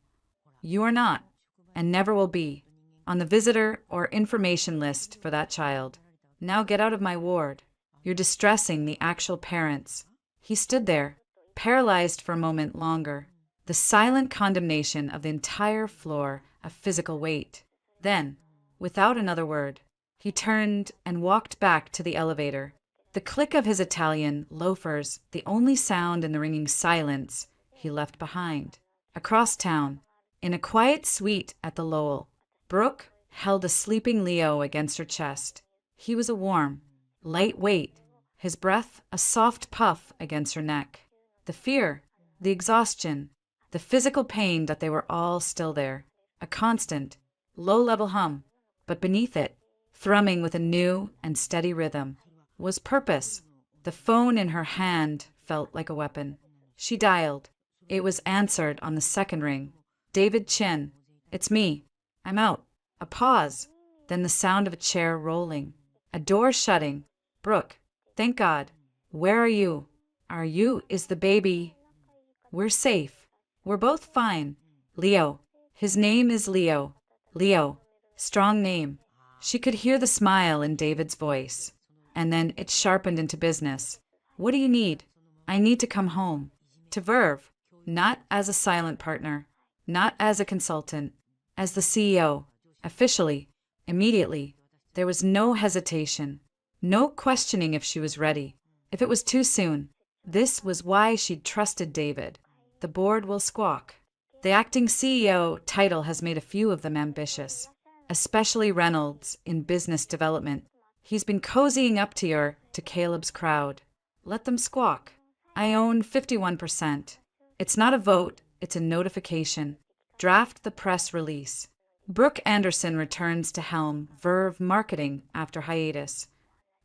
You are not, and never will be, on the visitor or information list for that child. Now get out of my ward. You're distressing the actual parents. He stood there, paralyzed for a moment longer, the silent condemnation of the entire floor of physical weight. Then, without another word, he turned and walked back to the elevator. The click of his Italian loafers, the only sound in the ringing silence he left behind. Across town, in a quiet suite at the Lowell, Brooke held a sleeping Leo against her chest. He was a warm, light weight, his breath a soft puff against her neck. The fear, the exhaustion, the physical pain that they were all still there, a constant, low-level hum, but beneath it, thrumming with a new and steady rhythm, was purpose. The phone in her hand felt like a weapon. She dialed. It was answered on the second ring. David Chin. It's me. I'm out. A pause. Then the sound of a chair rolling. A door shutting. Brooke. Thank God. Where are you? Are you? Is the baby? We're safe. We're both fine. Leo. His name is Leo. Leo. Strong name. She could hear the smile in David's voice. And then it sharpened into business. What do you need? I need to come home. To Verve. Not as a silent partner. Not as a consultant. As the CEO. Officially. Immediately. There was no hesitation. No questioning if she was ready. If it was too soon. This was why she'd trusted David. The board will squawk. The acting CEO title has made a few of them ambitious. Especially Reynolds in business development. He's been cozying up to Caleb's crowd. Let them squawk. I own 51%. It's not a vote, it's a notification. Draft the press release. Brooke Anderson returns to helm Verve Marketing after hiatus.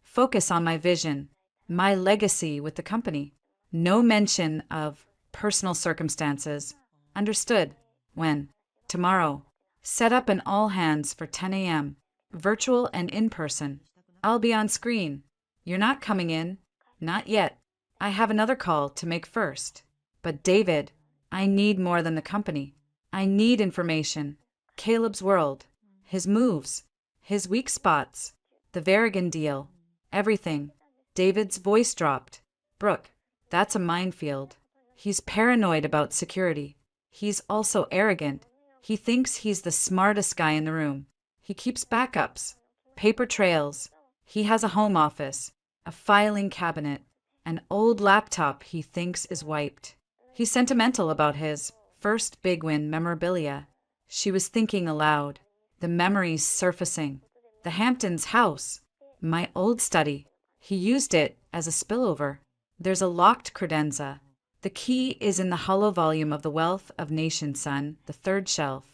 Focus on my vision, my legacy with the company. No mention of personal circumstances. Understood. When? Tomorrow. Set up an all hands for 10 a.m. Virtual and in person. I'll be on screen. You're not coming in? Not yet. I have another call to make first. But David, I need more than the company. I need information. Caleb's world. His moves. His weak spots. The Varigan deal. Everything. David's voice dropped. Brooke, that's a minefield. He's paranoid about security. He's also arrogant. He thinks he's the smartest guy in the room. He keeps backups, paper trails. He has a home office, a filing cabinet, an old laptop he thinks is wiped. He's sentimental about his first big win memorabilia. She was thinking aloud, the memories surfacing. The Hamptons house, my old study. He used it as a spillover. There's a locked credenza. The key is in the hollow volume of The Wealth of Nations, son, the third shelf.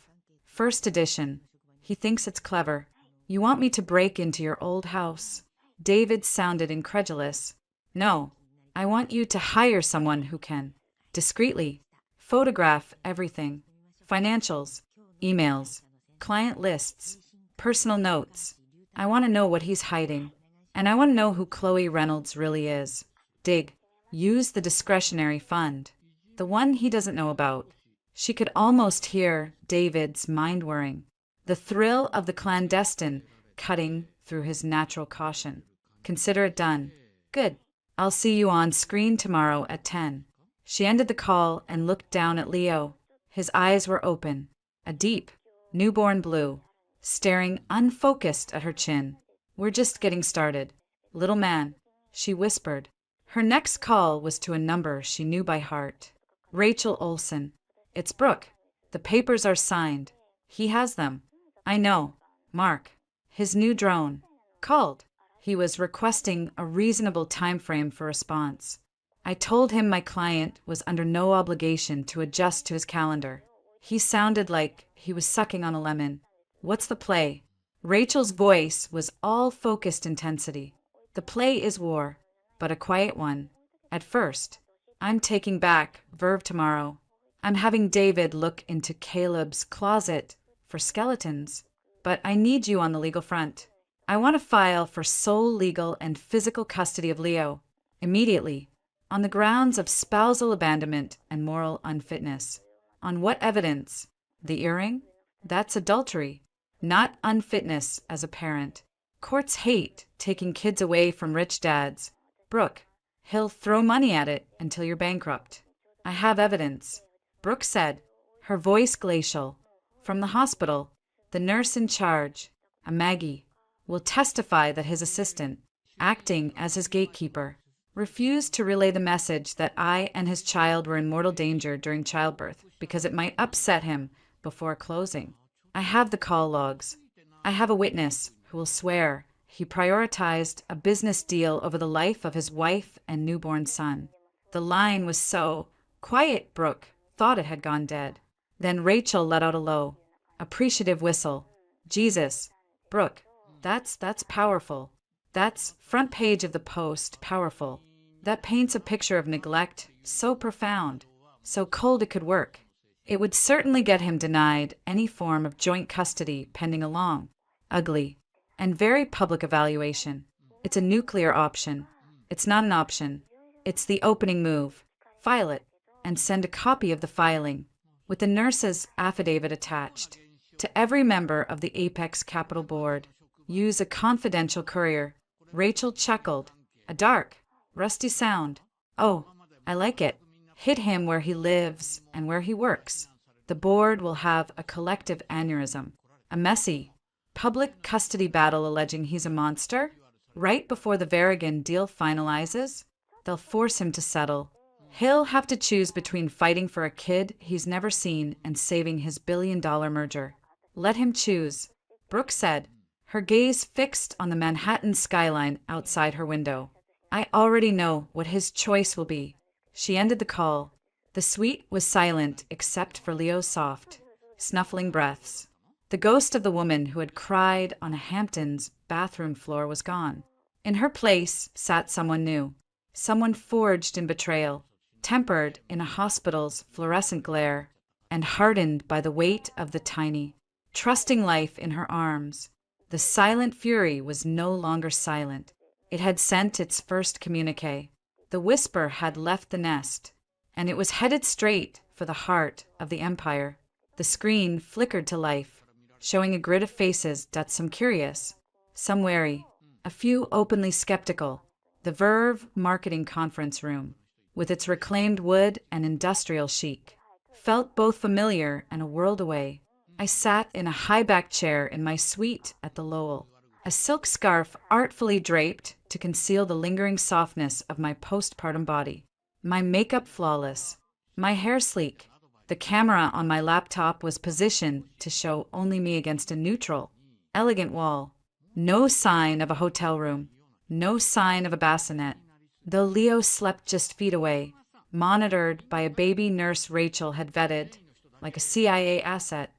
First edition. He thinks it's clever. You want me to break into your old house? David sounded incredulous. No, I want you to hire someone who can, discreetly, photograph everything. Financials, emails, client lists, personal notes. I want to know what he's hiding. And I want to know who Chloe Reynolds really is. Dig. Use the discretionary fund. The one he doesn't know about. She could almost hear David's mind whirring. The thrill of the clandestine cutting through his natural caution. Consider it done. Good. I'll see you on screen tomorrow at 10. She ended the call and looked down at Leo. His eyes were open, a deep, newborn blue, staring unfocused at her chin. We're just getting started. Little man, she whispered. Her next call was to a number she knew by heart. Rachel Olsen. It's Brooke. The papers are signed. He has them. I know. Mark. His new drone. Called. He was requesting a reasonable time frame for response. I told him my client was under no obligation to adjust to his calendar. He sounded like he was sucking on a lemon. What's the play? Rachel's voice was all focused intensity. The play is war, but a quiet one. At first, I'm taking back Verve tomorrow. I'm having David look into Caleb's closet for skeletons. But I need you on the legal front. I want to file for sole legal and physical custody of Leo. Immediately. On the grounds of spousal abandonment and moral unfitness. On what evidence? The earring? That's adultery, not unfitness as a parent. Courts hate taking kids away from rich dads. Brooke, he'll throw money at it until you're bankrupt. I have evidence. Brooke said, her voice glacial. From the hospital, the nurse in charge, a Maggie, will testify that his assistant, acting as his gatekeeper, refused to relay the message that I and his child were in mortal danger during childbirth because it might upset him before closing. I have the call logs. I have a witness who will swear he prioritized a business deal over the life of his wife and newborn son. The line was so quiet, Brooke thought it had gone dead. Then Rachel let out a low, appreciative whistle. Jesus, Brooke, that's powerful. That's front page of the Post, powerful. That paints a picture of neglect so profound, so cold it could work. It would certainly get him denied any form of joint custody pending a long, ugly, and very public evaluation. It's a nuclear option. It's not an option. It's the opening move. File it, and send a copy of the filing, with the nurse's affidavit attached, to every member of the Apex Capital Board. Use a confidential courier. Rachel chuckled. A dark, rusty sound. Oh, I like it. Hit him where he lives and where he works. The board will have a collective aneurysm. A messy, public custody battle alleging he's a monster. Right before the Varigan deal finalizes, they'll force him to settle. He'll have to choose between fighting for a kid he's never seen and saving his billion-dollar merger. Let him choose, Brooke said, her gaze fixed on the Manhattan skyline outside her window. I already know what his choice will be. She ended the call. The suite was silent except for Leo's soft, snuffling breaths. The The ghost of the woman who had cried on a Hamptons bathroom floor was gone. In her place sat someone new, someone forged in betrayal, tempered in a hospital's fluorescent glare, and hardened by the weight of the tiny, trusting life in her arms. The silent fury was no longer silent. It had sent its first communique. The whisper had left the nest, and it was headed straight for the heart of the empire. The screen flickered to life, showing a grid of faces, some curious, some wary, a few openly skeptical. The Verve marketing conference room, with its reclaimed wood and industrial chic, felt both familiar and a world away. I sat in a high-backed chair in my suite at the Lowell, a silk scarf artfully draped to conceal the lingering softness of my postpartum body, my makeup flawless, my hair sleek. The camera on my laptop was positioned to show only me against a neutral, elegant wall. No sign of a hotel room, no sign of a bassinet, though Leo slept just feet away, monitored by a baby nurse Rachel had vetted, like a CIA asset.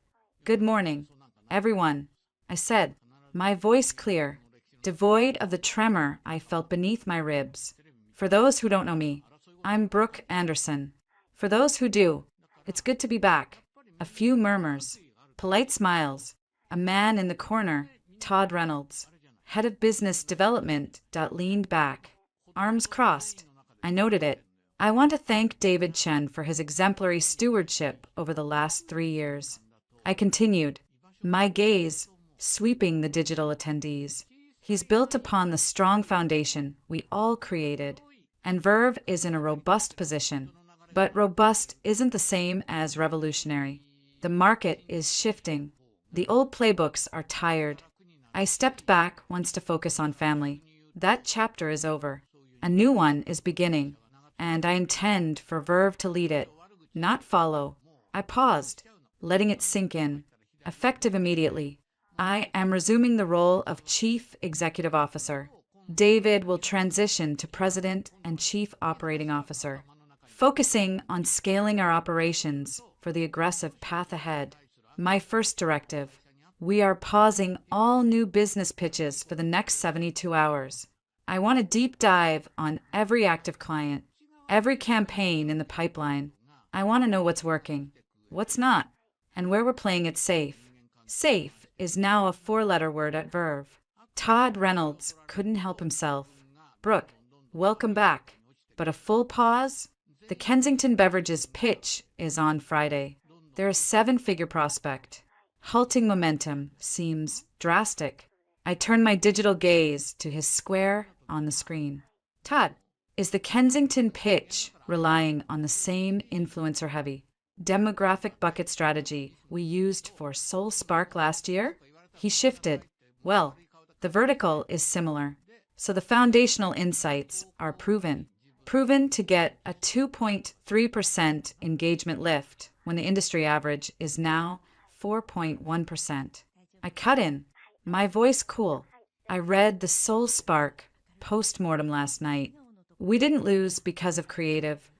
"Good morning, everyone," I said, my voice clear, devoid of the tremor I felt beneath my ribs. For those who don't know me, I'm Brooke Anderson. For those who do, it's good to be back. A few murmurs, polite smiles. A man in the corner, Todd Reynolds, head of business development, leaned back, arms crossed. I noted it. "I want to thank David Chen for his exemplary stewardship over the last 3 years." I continued, my gaze sweeping the digital attendees. "He's built upon the strong foundation we all created, and Verve is in a robust position. But robust isn't the same as revolutionary. The market is shifting. The old playbooks are tired." I stepped back once to focus on family. That chapter is over. A new one is beginning, and I intend for Verve to lead it, not follow. I paused, letting it sink in. Effective immediately, I am resuming the role of Chief Executive Officer. David will transition to President and Chief Operating Officer, focusing on scaling our operations for the aggressive path ahead. My first directive: we are pausing all new business pitches for the next 72 hours. I want a deep dive on every active client, every campaign in the pipeline. I want to know what's working, what's not, and where we're playing it safe. Safe is now a 4-letter word at Verve. Todd Reynolds couldn't help himself. "Brooke, welcome back." But a full pause? The Kensington Beverages pitch is on Friday. They're a 7-figure prospect. Halting momentum seems drastic. I turn my digital gaze to his square on the screen. "Todd, is the Kensington pitch relying on the same influencer-heavy, demographic bucket strategy we used for Soul Spark last year?" He shifted. "Well, the vertical is similar, so the foundational insights are proven to get a 2.3% engagement lift when the industry average is now 4.1%. I cut in, my voice cool. "I read the Soul Spark post-mortem last night. We didn't lose because of creative.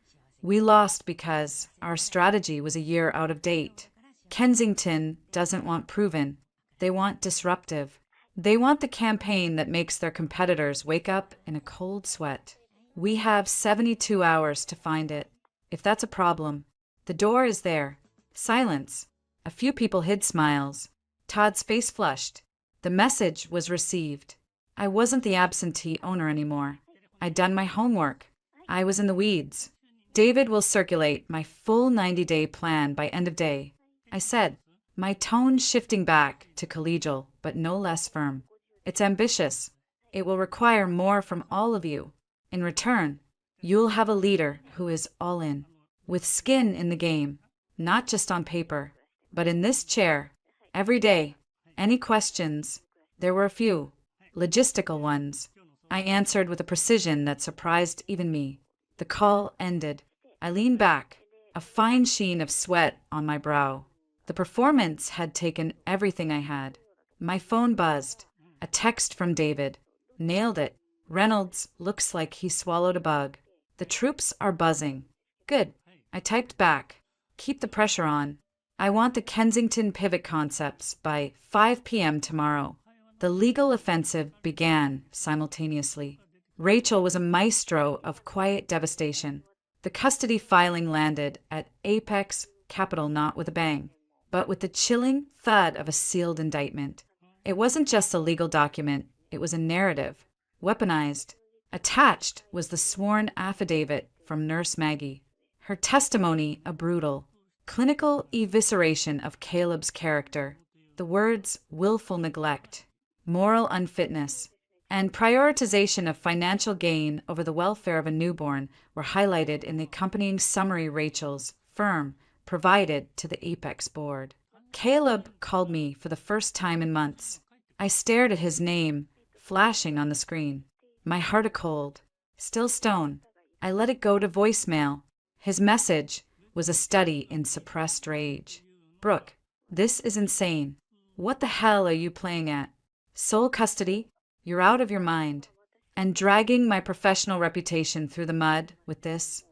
We lost because our strategy was a year out of date. Kensington doesn't want proven. They want disruptive. They want the campaign that makes their competitors wake up in a cold sweat. We have 72 hours to find it. If that's a problem, the door is there." Silence. A few people hid smiles. Todd's face flushed. The message was received. I wasn't the absentee owner anymore. I'd done my homework. I was in the weeds. "David will circulate my full 90-day plan by end of day," I said, my tone shifting back to collegial but no less firm. "It's ambitious. It will require more from all of you. In return, you'll have a leader who is all in, with skin in the game, not just on paper, but in this chair, every day. Any questions?" There were a few, logistical ones. I answered with a precision that surprised even me. The call ended. I leaned back, a fine sheen of sweat on my brow. The performance had taken everything I had. My phone buzzed. A text from David. "Nailed it. Reynolds looks like he swallowed a bug. The troops are buzzing." "Good." I typed back. "Keep the pressure on." I want the Kensington Pivot Concepts by 5 p.m. tomorrow. The legal offensive began simultaneously. Rachel was a maestro of quiet devastation. The custody filing landed at Apex Capital not with a bang, but with the chilling thud of a sealed indictment. It wasn't just a legal document, it was a narrative, weaponized. Attached was the sworn affidavit from Nurse Maggie. Her testimony a brutal, clinical evisceration of Caleb's character. The words willful neglect, moral unfitness, and prioritization of financial gain over the welfare of a newborn were highlighted in the accompanying summary Rachel's firm provided to the Apex board. Caleb called me for the first time in months. I stared at his name flashing on the screen. My heart a cold. Still stone. I let it go to voicemail. His message was a study in suppressed rage. Brooke, this is insane. What the hell are you playing at? Sole custody? You're out of your mind. And dragging my professional reputation through the mud with this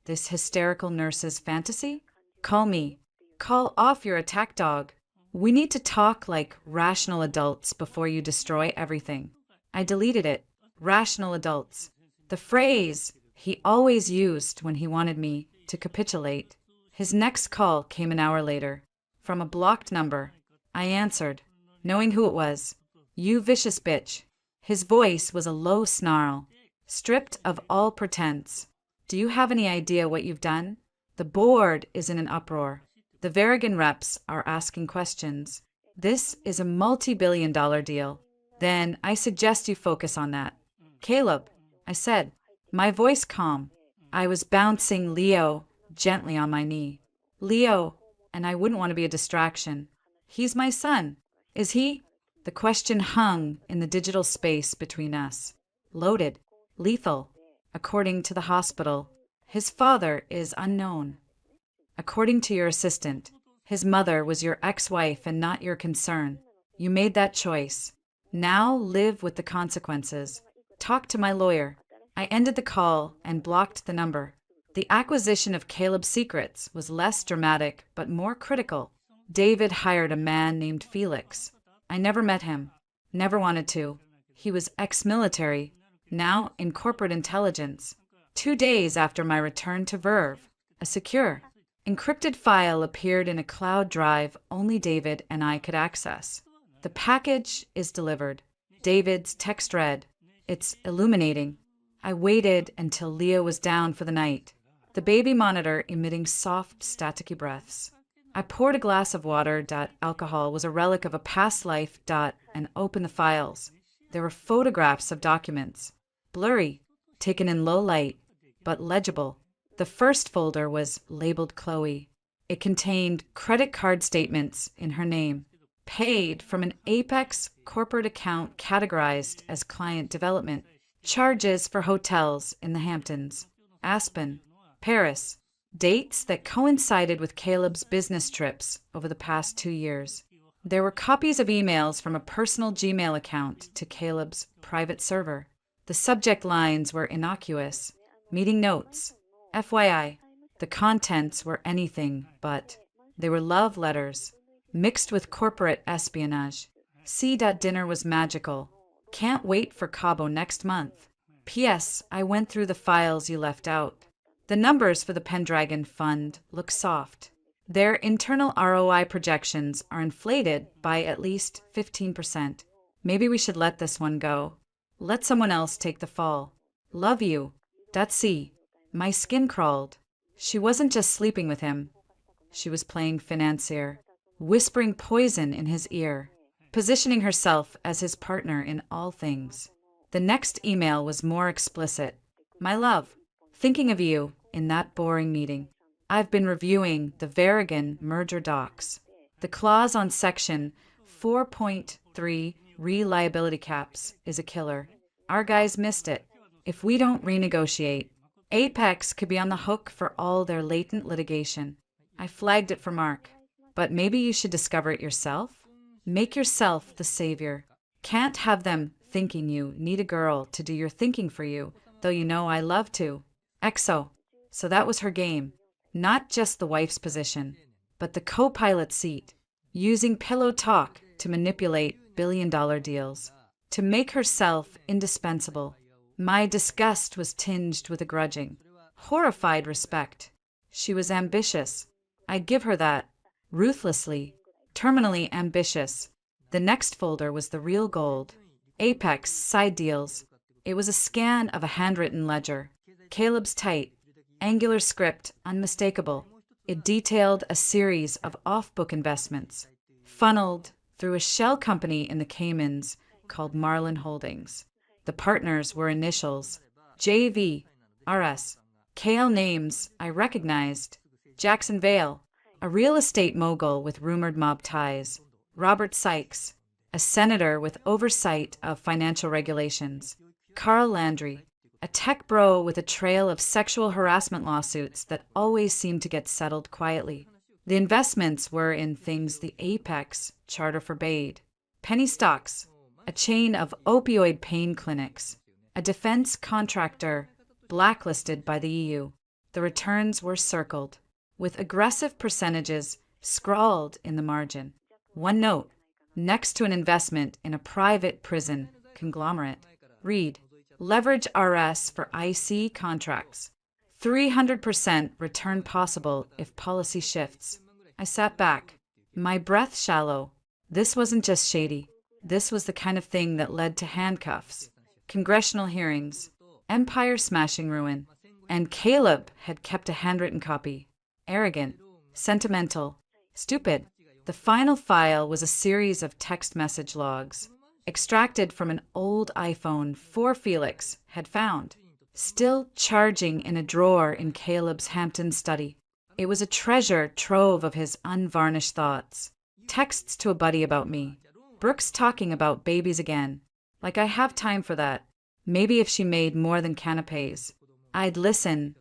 hysterical nurse's fantasy? Call me. Call off your attack dog. We need to talk like rational adults before you destroy everything. I deleted it. Rational adults. The phrase he always used when he wanted me to capitulate. His next call came an hour later. From a blocked number. I answered, knowing who it was. You vicious bitch. His voice was a low snarl, stripped of all pretense. Do you have any idea what you've done? The board is in an uproar. The Verigan reps are asking questions. This is a multi-billion-dollar deal. Then I suggest you focus on that. Caleb, I said, my voice calm. I was bouncing Leo gently on my knee. Leo, and I wouldn't want to be a distraction. He's my son. Is he? The question hung in the digital space between us. Loaded. Lethal. According to the hospital. His father is unknown. According to your assistant, his mother was your ex-wife and not your concern. You made that choice. Now live with the consequences. Talk to my lawyer. I ended the call and blocked the number. The acquisition of Caleb's secrets was less dramatic but more critical. David hired a man named Felix. I never met him. Never wanted to. He was ex-military, now in corporate intelligence. 2 days after my return to Verve, a secure, encrypted file appeared in a cloud drive only David and I could access. The package is delivered. David's text read. It's illuminating. I waited until Leo was down for the night, the baby monitor emitting soft, staticky breaths. I poured a glass of water. Alcohol was a relic of a past life. And opened the files. There were photographs of documents, blurry, taken in low light, but legible. The first folder was labeled Chloe. It contained credit card statements in her name, paid from an Apex corporate account categorized as client development, charges for hotels in the Hamptons, Aspen, Paris, dates that coincided with Caleb's business trips over the past 2 years. There were copies of emails from a personal Gmail account to Caleb's private server. The subject lines were innocuous. Meeting notes. FYI, the contents were anything but. They were love letters, mixed with corporate espionage. Dinner was magical. Can't wait for Cabo next month. P.S. I went through the files you left out. The numbers for the Pendragon Fund look soft. Their internal ROI projections are inflated by at least 15%. Maybe we should let this one go. Let someone else take the fall. Love you. C. My skin crawled. She wasn't just sleeping with him. She was playing financier, whispering poison in his ear, positioning herself as his partner in all things. The next email was more explicit. My love, thinking of you in that boring meeting. I've been reviewing the Verigan merger docs. The clause on section 4.3 reliability caps is a killer. Our guys missed it. If we don't renegotiate, Apex could be on the hook for all their latent litigation. I flagged it for Mark. But maybe you should discover it yourself? Make yourself the savior. Can't have them thinking you need a girl to do your thinking for you, though you know I love to. EXO. So that was her game. Not just the wife's position. but the co-pilot seat, using pillow talk to manipulate billion-dollar deals, to make herself indispensable. My disgust was tinged with a grudging, horrified respect. She was ambitious. I give her that. Ruthlessly, terminally ambitious. The next folder was the real gold. Apex side deals. It was a scan of a handwritten ledger. Caleb's tight, angular script, unmistakable. It detailed a series of off-book investments, funneled through a shell company in the Caymans called Marlin Holdings. The partners were initials, JV, RS. KL names I recognized. Jackson Vale, a real estate mogul with rumored mob ties. Robert Sykes, a senator with oversight of financial regulations. Carl Landry, a tech bro with a trail of sexual harassment lawsuits that always seemed to get settled quietly. The investments were in things the Apex charter forbade. Penny stocks, a chain of opioid pain clinics, a defense contractor blacklisted by the EU. The returns were circled, with aggressive percentages scrawled in the margin. One note, next to an investment in a private prison conglomerate. Read, leverage RS for IC contracts. 300% return possible if policy shifts. I sat back, my breath shallow. This wasn't just shady. This was the kind of thing that led to handcuffs, congressional hearings, empire-smashing ruin. And Caleb had kept a handwritten copy. Arrogant, sentimental, stupid. The final file was a series of text message logs, extracted from an old iPhone 4 Felix had found, still charging in a drawer in Caleb's Hampton study. It was a treasure trove of his unvarnished thoughts. Texts to a buddy about me. Brooks talking about babies again. Like I have time for that. Maybe if she made more than canapes, I'd listen.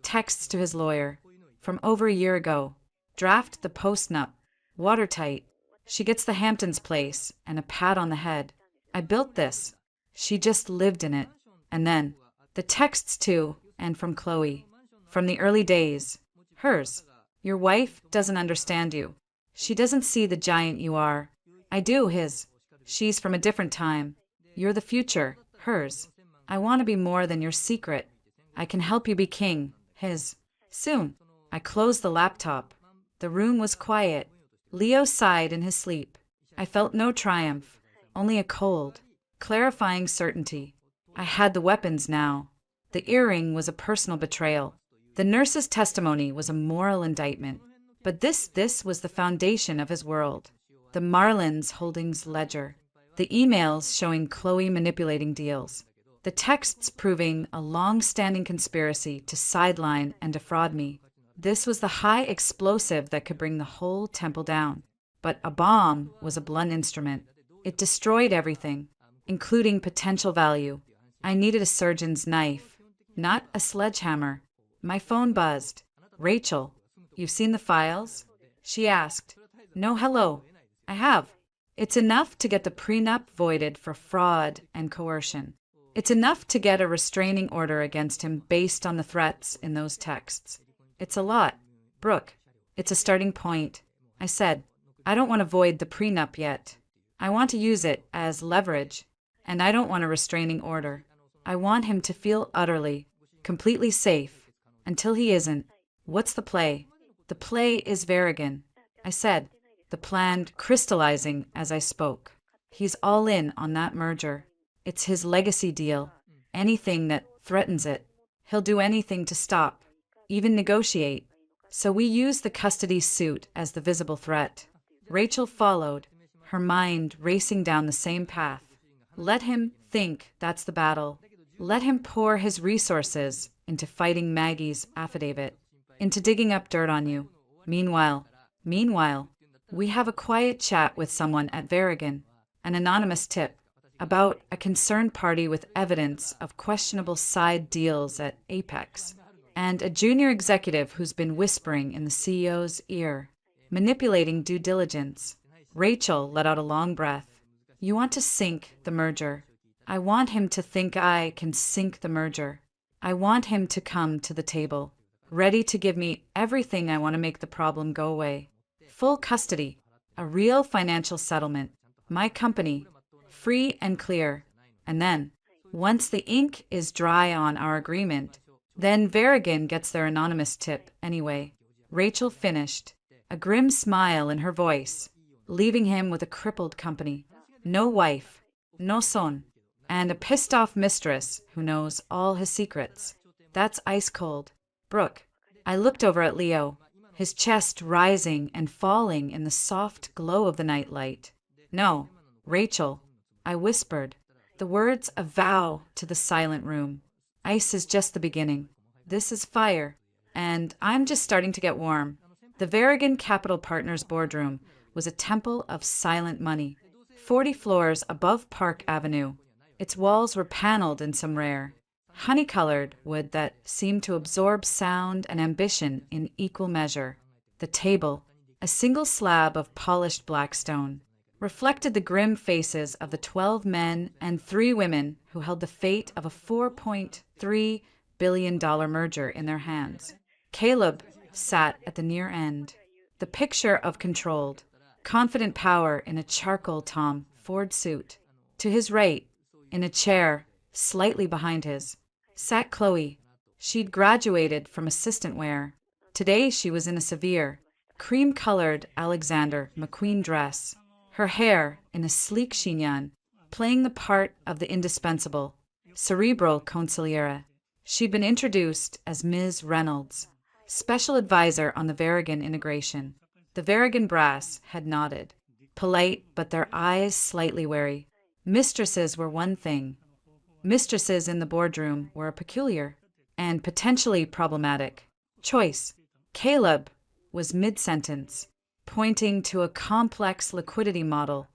Texts to his lawyer. From over a year ago. Draft the post-nup. Watertight. She gets the Hamptons place and a pat on the head. I built this. She just lived in it. And then, the texts too, and from Chloe. From the early days. Hers. Your wife doesn't understand you. She doesn't see the giant you are. I do, his. She's from a different time. You're the future, hers. I want to be more than your secret. I can help you be king, his. Soon. I closed the laptop. The room was quiet. Leo sighed in his sleep. I felt no triumph, only a cold, clarifying certainty. I had the weapons now. The earring was a personal betrayal. The nurse's testimony was a moral indictment. But this was the foundation of his world. The Marlins Holdings ledger. The emails showing Chloe manipulating deals. The texts proving a long-standing conspiracy to sideline and defraud me. This was the high explosive that could bring the whole temple down. But a bomb was a blunt instrument. It destroyed everything, including potential value. I needed a surgeon's knife, not a sledgehammer. My phone buzzed. Rachel, you've seen the files? She asked. No, hello. I have. It's enough to get the prenup voided for fraud and coercion. It's enough to get a restraining order against him based on the threats in those texts. It's a lot. Brooke, it's a starting point. I said, I don't want to void the prenup yet. I want to use it as leverage, and I don't want a restraining order. I want him to feel utterly, completely safe. Until he isn't, what's the play? The play is Varigan. I said, the plan crystallizing as I spoke. He's all in on that merger. It's his legacy deal. Anything that threatens it, he'll do anything to stop. Even negotiate. So we use the custody suit as the visible threat. Rachel followed, her mind racing down the same path. Let him think that's the battle. Let him pour his resources into fighting Maggie's affidavit, into digging up dirt on you. Meanwhile, we have a quiet chat with someone at Varigan, an anonymous tip, about a concerned party with evidence of questionable side deals at Apex. And a junior executive who's been whispering in the CEO's ear, manipulating due diligence. Rachel let out a long breath. You want to sink the merger. I want him to think I can sink the merger. I want him to come to the table, ready to give me everything I want to make the problem go away. full custody, a real financial settlement, my company, free and clear. And then, once the ink is dry on our agreement, then Varigan gets their anonymous tip anyway. Rachel finished, a grim smile in her voice, leaving him with a crippled company. No wife, no son, and a pissed-off mistress who knows all his secrets. That's ice cold. Brooke. I looked over at Leo, his chest rising and falling in the soft glow of the nightlight. No, Rachel, I whispered, the words a vow to the silent room. Ice is just the beginning. This is fire, and I'm just starting to get warm. The Varigan Capital Partners boardroom was a temple of silent money, 40 floors above Park Avenue. Its walls were paneled in some rare, honey-colored wood that seemed to absorb sound and ambition in equal measure. The table, a single slab of polished black stone, reflected the grim faces of the 12 men and 3 women who held the fate of a $4.3 billion merger in their hands. Caleb sat at the near end, the picture of controlled, confident power in a charcoal Tom Ford suit. To his right, in a chair slightly behind his, sat Chloe. She'd graduated from assistant wear. Today she was in a severe, cream-colored Alexander McQueen dress, her hair in a sleek chignon, playing the part of the indispensable, cerebral consigliere. She'd been introduced as Ms. Reynolds, special advisor on the Varigan integration. The Varigan brass had nodded, polite but their eyes slightly wary. Mistresses were one thing. Mistresses in the boardroom were a peculiar and potentially problematic choice. Caleb was mid-sentence, pointing to a complex liquidity model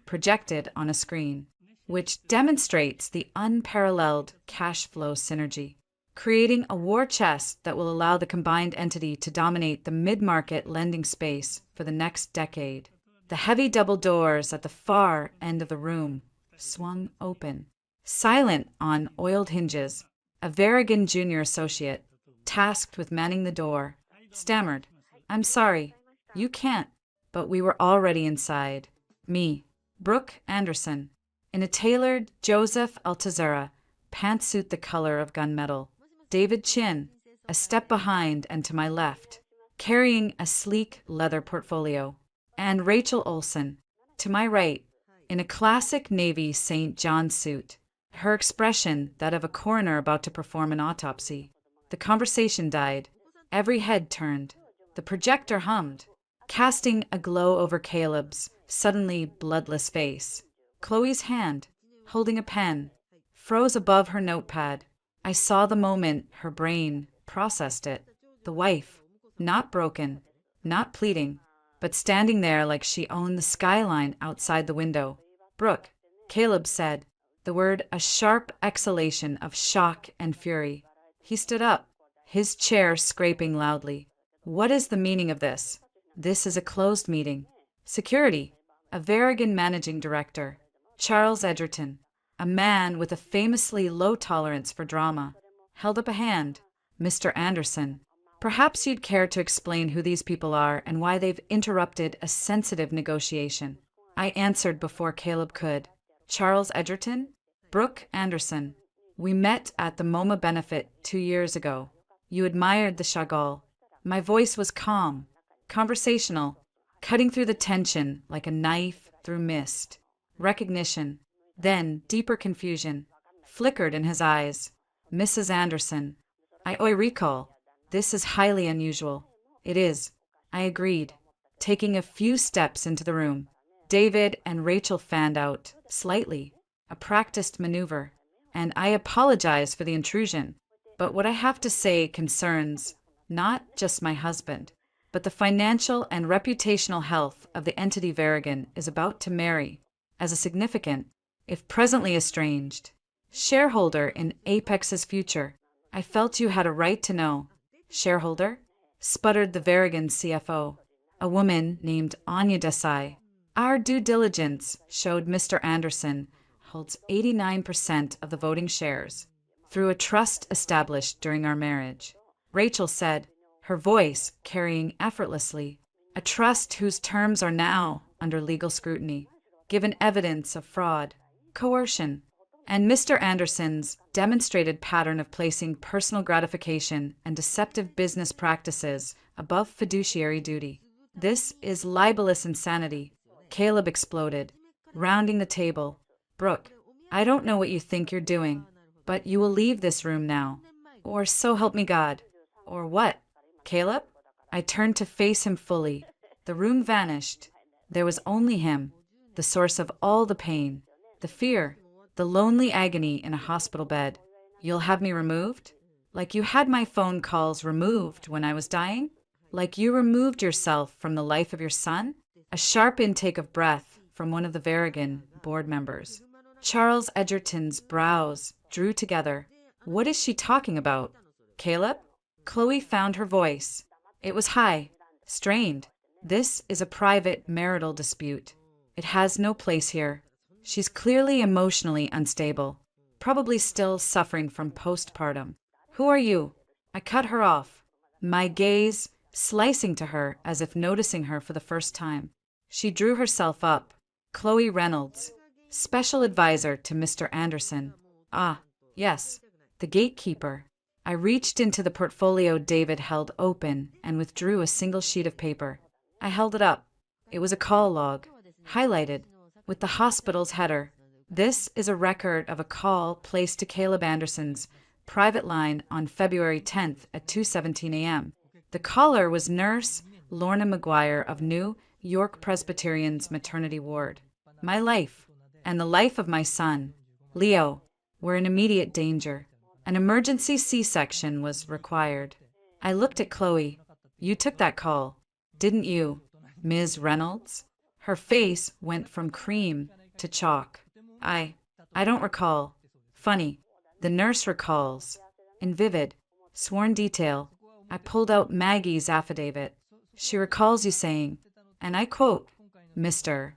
projected on a screen, which demonstrates the unparalleled cash flow synergy, creating a war chest that will allow the combined entity to dominate the mid-market lending space for the next decade. The heavy double doors at the far end of the room swung open. Silent on oiled hinges, a Varigan junior associate, tasked with manning the door, stammered, "I'm sorry, you can't." But we were already inside. Me, Brooke Anderson, in a tailored Joseph Altazura pantsuit the color of gunmetal. David Chin, a step behind and to my left, carrying a sleek leather portfolio. And Rachel Olsen, to my right, in a classic Navy St. John suit, her expression that of a coroner about to perform an autopsy. The conversation died. Every head turned. The projector hummed, casting a glow over Caleb's suddenly bloodless face. Chloe's hand, holding a pen, froze above her notepad. I saw the moment her brain processed it. The wife, not broken, not pleading, but standing there like she owned the skyline outside the window. "Brooke," Caleb said, the word a sharp exhalation of shock and fury. He stood up, his chair scraping loudly. "What is the meaning of this? This is a closed meeting." Security, a Varigan managing director, Charles Edgerton, a man with a famously low tolerance for drama, held up a hand. "Mr. Anderson, perhaps you'd care to explain who these people are and why they've interrupted a sensitive negotiation." I answered before Caleb could. "Charles Edgerton? Brooke Anderson. We met at the MoMA benefit 2 years ago. You admired the Chagall." My voice was calm, conversational, cutting through the tension like a knife through mist. Recognition, then deeper confusion, flickered in his eyes. "Mrs. Anderson, I recall. This is highly unusual." "It is," I agreed, taking a few steps into the room. David and Rachel fanned out, slightly, a practiced maneuver, and I apologize for the intrusion. But what I have to say concerns not just my husband, but the financial and reputational health of the entity Varigan is about to marry as a significant, if presently estranged, shareholder in Apex's future. I felt you had a right to know. "Shareholder?" sputtered the Varigan CFO, a woman named Anya Desai. "Our due diligence showed Mr. Anderson holds 89% of the voting shares through a trust established during our marriage." Rachel said, her voice carrying effortlessly. A trust whose terms are now under legal scrutiny, given evidence of fraud, coercion, and Mr. Anderson's demonstrated pattern of placing personal gratification and deceptive business practices above fiduciary duty. This is libelous insanity. Caleb exploded, rounding the table. Brooke, I don't know what you think you're doing, but you will leave this room now. Or so help me God. Or what? Caleb? I turned to face him fully. The room vanished. There was only him, the source of all the pain, the fear, the lonely agony in a hospital bed. You'll have me removed? Like you had my phone calls removed when I was dying? Like you removed yourself from the life of your son? A sharp intake of breath from one of the Varagon board members. Charles Edgerton's brows drew together. What is she talking about? Caleb? Chloe found her voice. It was high, strained. This is a private marital dispute. It has no place here. She's clearly emotionally unstable, probably still suffering from postpartum. Who are you? I cut her off, my gaze slicing to her as if noticing her for the first time. She drew herself up. Chloe Reynolds, special advisor to Mr. Anderson. Ah, yes, the gatekeeper. I reached into the portfolio David held open and withdrew a single sheet of paper. I held it up. It was a call log, highlighted, with the hospital's header. This is a record of a call placed to Caleb Anderson's private line on February 10th at 2:17 a.m. The caller was nurse Lorna McGuire of New York Presbyterian's maternity ward. My life, and the life of my son, Leo, were in immediate danger. An emergency C-section was required. I looked at Chloe. You took that call, didn't you, Ms. Reynolds? Her face went from cream to chalk. I don't recall. Funny. The nurse recalls. In vivid, sworn detail, I pulled out Maggie's affidavit. She recalls you saying, and I quote, Mr.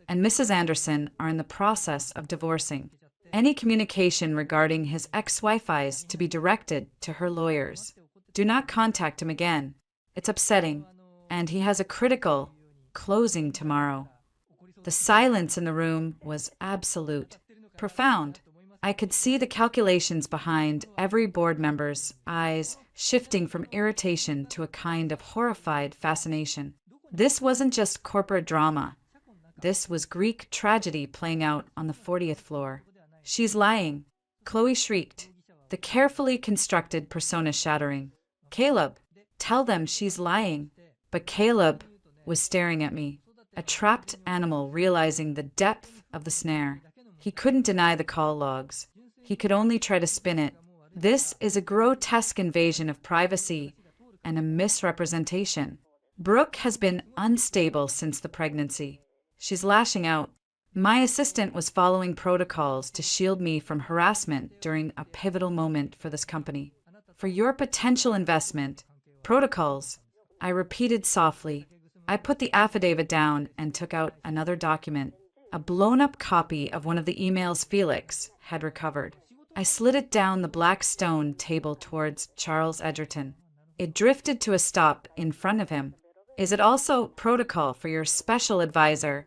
and Mrs. Anderson are in the process of divorcing. Any communication regarding his ex-wife is to be directed to her lawyers. Do not contact him again. It's upsetting, and he has a critical closing tomorrow. The silence in the room was absolute, profound. I could see the calculations behind every board member's eyes shifting from irritation to a kind of horrified fascination. This wasn't just corporate drama. This was Greek tragedy playing out on the 40th floor. She's lying, Chloe shrieked, the carefully constructed persona shattering. Caleb, tell them she's lying. But Caleb was staring at me, a trapped animal realizing the depth of the snare. He couldn't deny the call logs. He could only try to spin it. This is a grotesque invasion of privacy and a misrepresentation. Brooke has been unstable since the pregnancy. She's lashing out. My assistant was following protocols to shield me from harassment during a pivotal moment for this company. For your potential investment, protocols, I repeated softly. I put the affidavit down and took out another document, a blown-up copy of one of the emails Felix had recovered. I slid it down the black stone table towards Charles Edgerton. It drifted to a stop in front of him. Is it also protocol for your special advisor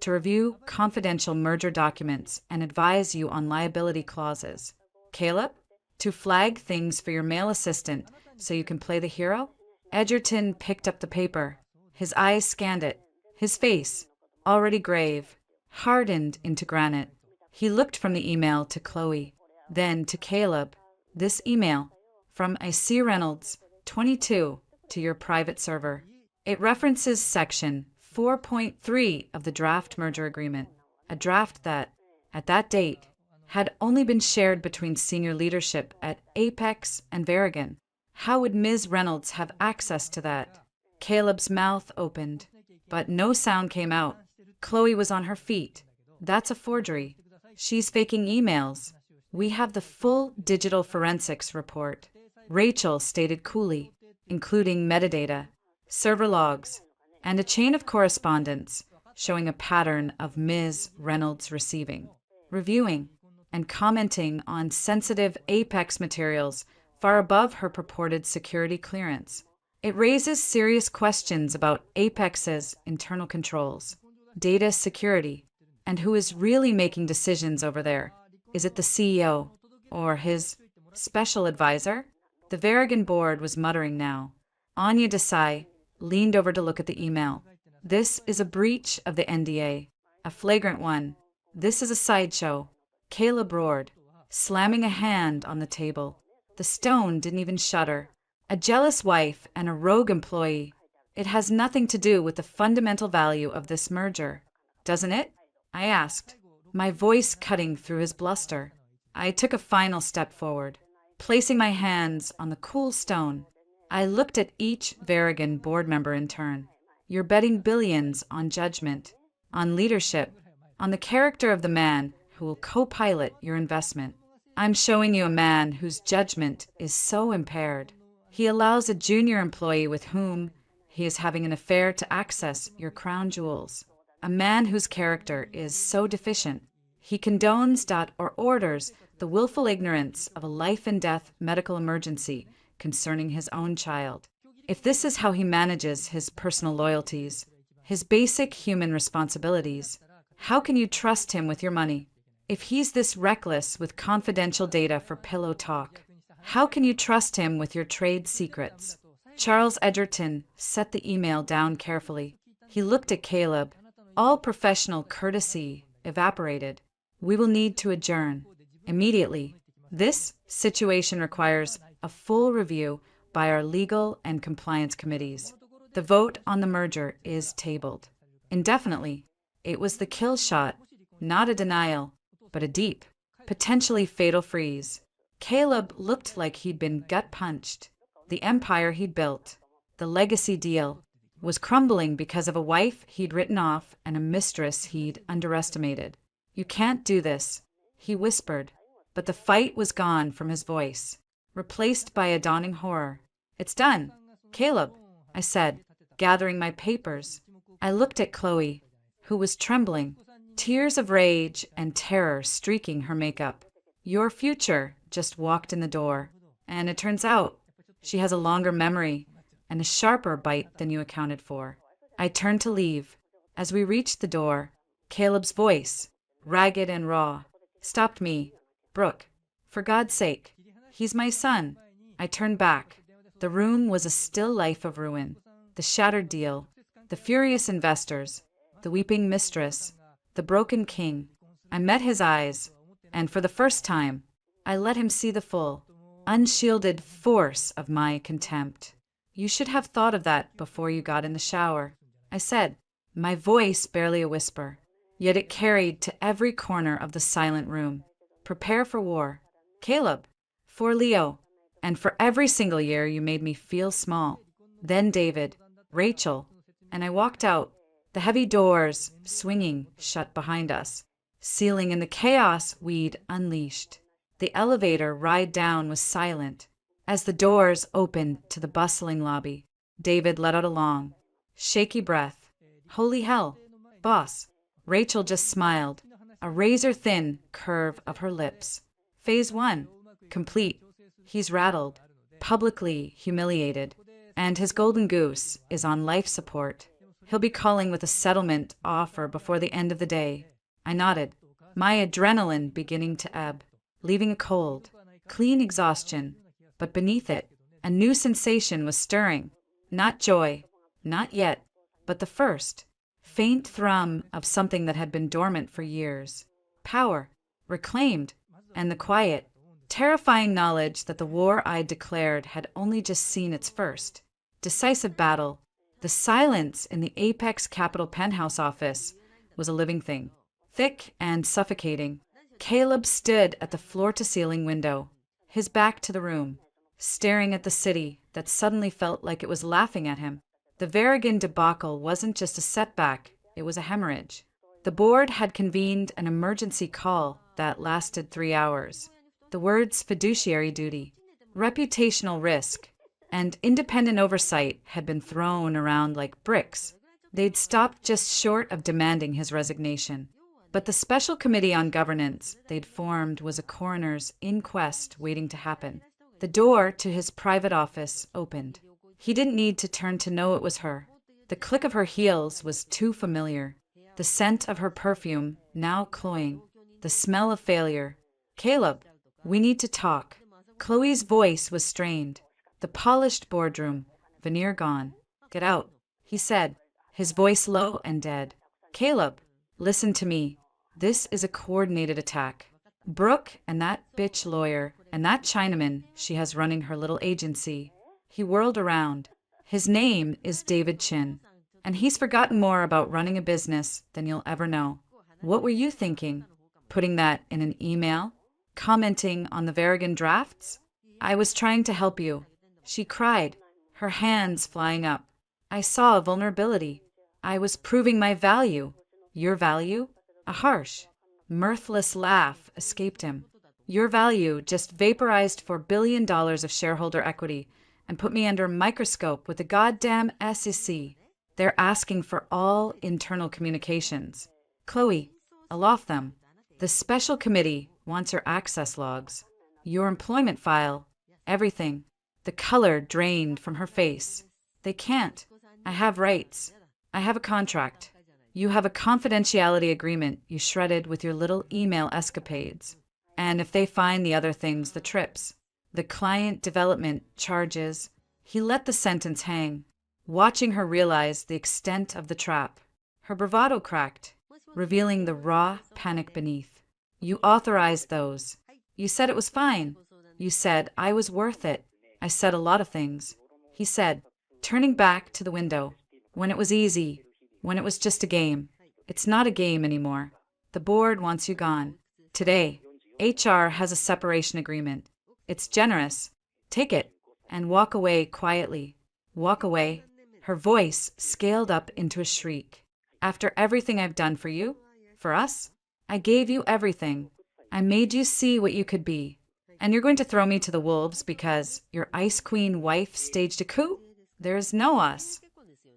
to review confidential merger documents and advise you on liability clauses? Caleb, to flag things for your male assistant so you can play the hero? Edgerton picked up the paper. His eyes scanned it. His face, already grave, hardened into granite. He looked from the email to Chloe, then to Caleb. This email, from I.C. Reynolds, 22, to your private server. It references section 4.3 of the draft merger agreement, a draft that, at that date, had only been shared between senior leadership at Apex and Varagon. How would Ms. Reynolds have access to that? Caleb's mouth opened, but no sound came out. Chloe was on her feet. That's a forgery. She's faking emails. We have the full digital forensics report. Rachel stated coolly, including metadata, server logs, and a chain of correspondence showing a pattern of Ms. Reynolds receiving, reviewing, and commenting on sensitive Apex materials far above her purported security clearance. It raises serious questions about Apex's internal controls, data security, and who is really making decisions over there. Is it the CEO or his special advisor? The Varagon board was muttering now. Anya Desai leaned over to look at the email. This is a breach of the NDA, a flagrant one. This is a sideshow. Caleb roared, slamming a hand on the table. The stone didn't even shudder. A jealous wife and a rogue employee. It has nothing to do with the fundamental value of this merger, doesn't it? I asked, my voice cutting through his bluster. I took a final step forward, placing my hands on the cool stone. I looked at each Varagon board member in turn. You're betting billions on judgment, on leadership, on the character of the man who will co-pilot your investment. I'm showing you a man whose judgment is so impaired. He allows a junior employee with whom he is having an affair to access your crown jewels. A man whose character is so deficient, he condones or orders the willful ignorance of a life-and-death medical emergency concerning his own child. If this is how he manages his personal loyalties, his basic human responsibilities, how can you trust him with your money? If he's this reckless with confidential data for pillow talk, how can you trust him with your trade secrets? Charles Edgerton set the email down carefully. He looked at Caleb. All professional courtesy evaporated. We will need to adjourn immediately. This situation requires a full review by our legal and compliance committees. The vote on the merger is tabled. Indefinitely. It was the kill shot, not a denial, but a deep, potentially fatal freeze. Caleb looked like he'd been gut-punched. The empire he'd built, the legacy deal, was crumbling because of a wife he'd written off and a mistress he'd underestimated. You can't do this, he whispered, but the fight was gone from his voice, replaced by a dawning horror. It's done, Caleb, I said, gathering my papers. I looked at Chloe, who was trembling, tears of rage and terror streaking her makeup. Your future just walked in the door, and it turns out she has a longer memory and a sharper bite than you accounted for. I turned to leave. As we reached the door, Caleb's voice, ragged and raw, stopped me. Brooke, for God's sake, he's my son. I turned back. The room was a still life of ruin. The shattered deal, the furious investors, the weeping mistress, the broken king. I met his eyes, and for the first time, I let him see the full, unshielded force of my contempt. You should have thought of that before you got in the shower, I said, my voice barely a whisper, yet it carried to every corner of the silent room. Prepare for war. Caleb, for Leo, and for every single year you made me feel small. Then David, Rachel, and I walked out, the heavy doors swinging shut behind us, sealing in the chaos we'd unleashed. The elevator ride down was silent. As the doors opened to the bustling lobby, David let out a long, shaky breath. Holy hell, boss. Rachel just smiled, a razor-thin curve of her lips. Phase 1, complete. He's rattled, publicly humiliated, and his golden goose is on life support. He'll be calling with a settlement offer before the end of the day. I nodded, my adrenaline beginning to ebb, leaving a cold, clean exhaustion. But beneath it, a new sensation was stirring. Not joy, not yet, but the first, faint thrum of something that had been dormant for years. Power, reclaimed, and the quiet, terrifying knowledge that the war I'd declared had only just seen its first, decisive battle. The silence in the Apex Capital penthouse office was a living thing, thick and suffocating. Caleb stood at the floor-to-ceiling window, his back to the room, staring at the city that suddenly felt like it was laughing at him. The Varagon debacle wasn't just a setback, it was a hemorrhage. The board had convened an emergency call that lasted 3 hours. The words fiduciary duty, reputational risk, and independent oversight had been thrown around like bricks. They'd stopped just short of demanding his resignation. But the special committee on governance they'd formed was a coroner's inquest waiting to happen. The door to his private office opened. He didn't need to turn to know it was her. The click of her heels was too familiar. The scent of her perfume, now cloying. The smell of failure. Caleb, we need to talk. Chloe's voice was strained. The polished boardroom, veneer gone. Get out, he said, his voice low and dead. Caleb, listen to me. This is a coordinated attack. Brooke and that bitch lawyer and that Chinaman she has running her little agency. He whirled around. His name is David Chin, and he's forgotten more about running a business than you'll ever know. What were you thinking? Putting that in an email? Commenting on the Varigan drafts? I was trying to help you. She cried, her hands flying up. I saw a vulnerability. I was proving my value. Your value? A harsh, mirthless laugh escaped him. Your value just vaporized $4 billion of shareholder equity and put me under a microscope with the goddamn SEC. They're asking for all internal communications. Chloe, aloft them. The special committee wants your access logs, your employment file, everything. The color drained from her face. They can't. I have rights. I have a contract. You have a confidentiality agreement you shredded with your little email escapades. And if they find the other things, the trips, the client development charges, he let the sentence hang, watching her realize the extent of the trap. Her bravado cracked, revealing the raw panic beneath. You authorized those. You said it was fine. You said I was worth it. I said a lot of things. He said, turning back to the window, when it was easy, when it was just a game. It's not a game anymore. The board wants you gone. Today, HR has a separation agreement. It's generous. Take it and walk away quietly. Walk away. Her voice scaled up into a shriek. After everything I've done for you, for us, I gave you everything. I made you see what you could be. And you're going to throw me to the wolves because your ice queen wife staged a coup? There's no us.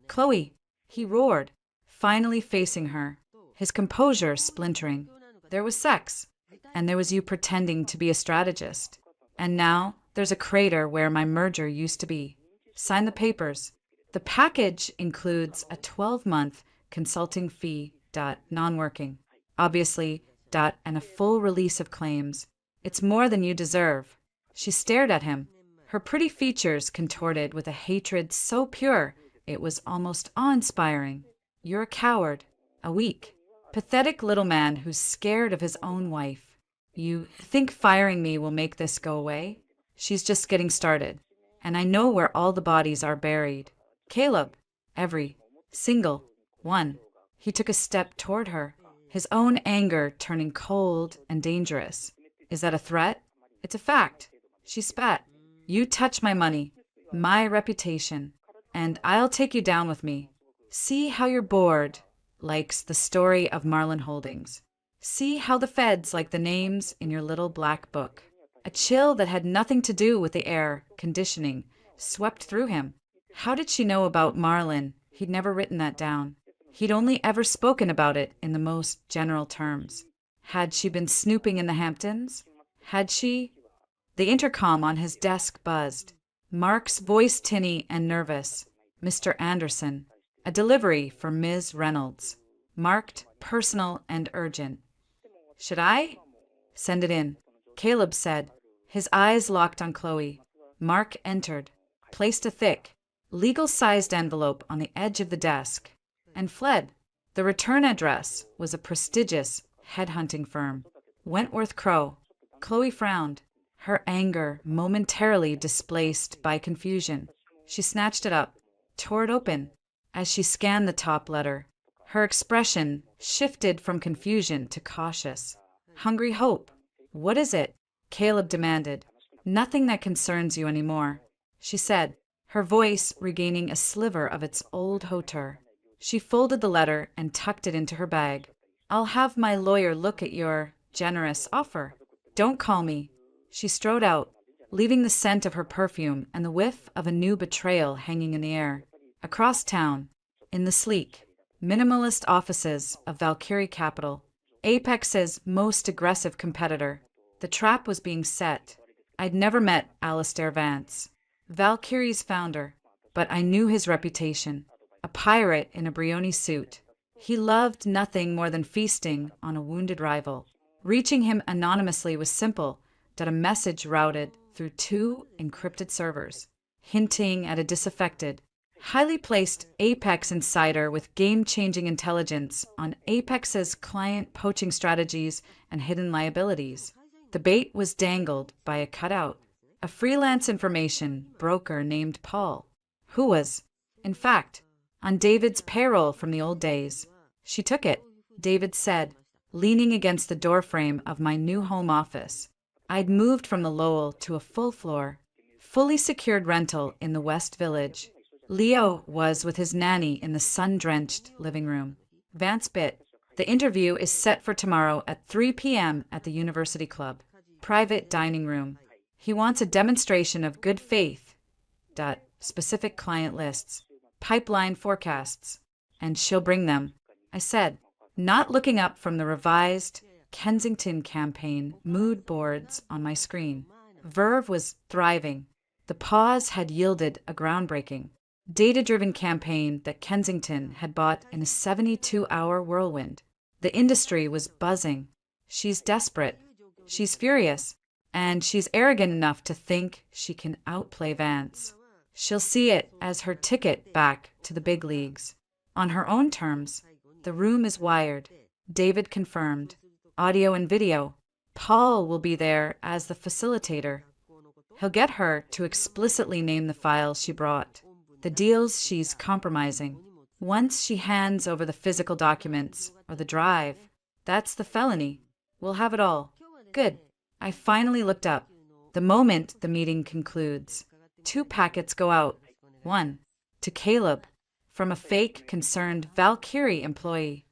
Chloe, he roared, finally facing her, his composure splintering. There was sex, and there was you pretending to be a strategist. And now there's a crater where my merger used to be. Sign the papers. The package includes a 12-month consulting fee, non-working, obviously, and a full release of claims. It's more than you deserve. She stared at him, her pretty features contorted with a hatred so pure it was almost awe-inspiring. You're a coward, a weak, pathetic little man who's scared of his own wife. You think firing me will make this go away? She's just getting started, and I know where all the bodies are buried. Caleb, every single one. He took a step toward her, his own anger turning cold and dangerous. Is that a threat? It's a fact. She spat. You touch my money, my reputation, and I'll take you down with me. See how your board likes the story of Marlin Holdings. See how the feds like the names in your little black book. A chill that had nothing to do with the air conditioning swept through him. How did she know about Marlin? He'd never written that down. He'd only ever spoken about it in the most general terms. Had she been snooping in the Hamptons? Had she? The intercom on his desk buzzed. Mark's voice tinny and nervous. Mr. Anderson. A delivery for Ms. Reynolds. Marked, personal, and urgent. Should I? Send it in, Caleb said, his eyes locked on Chloe. Mark entered, placed a thick, legal-sized envelope on the edge of the desk, and fled. The return address was a prestigious headhunting firm. Wentworth Crowe. Chloe frowned, her anger momentarily displaced by confusion. She snatched it up, tore it open. As she scanned the top letter, her expression shifted from confusion to cautious. Hungry hope. What is it? Caleb demanded. Nothing that concerns you anymore, she said, her voice regaining a sliver of its old hauteur. She folded the letter and tucked it into her bag. I'll have my lawyer look at your generous offer. Don't call me. She strode out, leaving the scent of her perfume and the whiff of a new betrayal hanging in the air. Across town, in the sleek, minimalist offices of Valkyrie Capital, Apex's most aggressive competitor, the trap was being set. I'd never met Alistair Vance, Valkyrie's founder. but I knew his reputation. A pirate in a Brioni suit. He loved nothing more than feasting on a wounded rival. Reaching him anonymously was simple, that a message routed through 2 encrypted servers, hinting at a disaffected, highly placed Apex insider with game-changing intelligence on Apex's client poaching strategies and hidden liabilities. The bait was dangled by a cutout, a freelance information broker named Paul, who was, in fact, on David's payroll from the old days. She took it, David said, leaning against the doorframe of my new home office. I'd moved from the Lowell to a full-floor, fully secured rental in the West Village. Leo was with his nanny in the sun-drenched living room. Vance bit. The interview is set for tomorrow at 3 p.m. at the University Club. Private dining room. He wants a demonstration of good faith. Specific client lists. Pipeline forecasts. And she'll bring them. I said, not looking up from the revised Kensington campaign mood boards on my screen. Verve was thriving. The pause had yielded a groundbreaking, data-driven campaign that Kensington had bought in a 72-hour whirlwind. The industry was buzzing. She's desperate. She's furious. And she's arrogant enough to think she can outplay Vance. She'll see it as her ticket back to the big leagues. On her own terms. The room is wired. David confirmed. Audio and video. Paul will be there as the facilitator. He'll get her to explicitly name the files she brought, the deals she's compromising. Once she hands over the physical documents or the drive, that's the felony. We'll have it all. Good. I finally looked up. The moment the meeting concludes, 2 packets go out. 1 to Caleb from a fake concerned Valkyrie employee.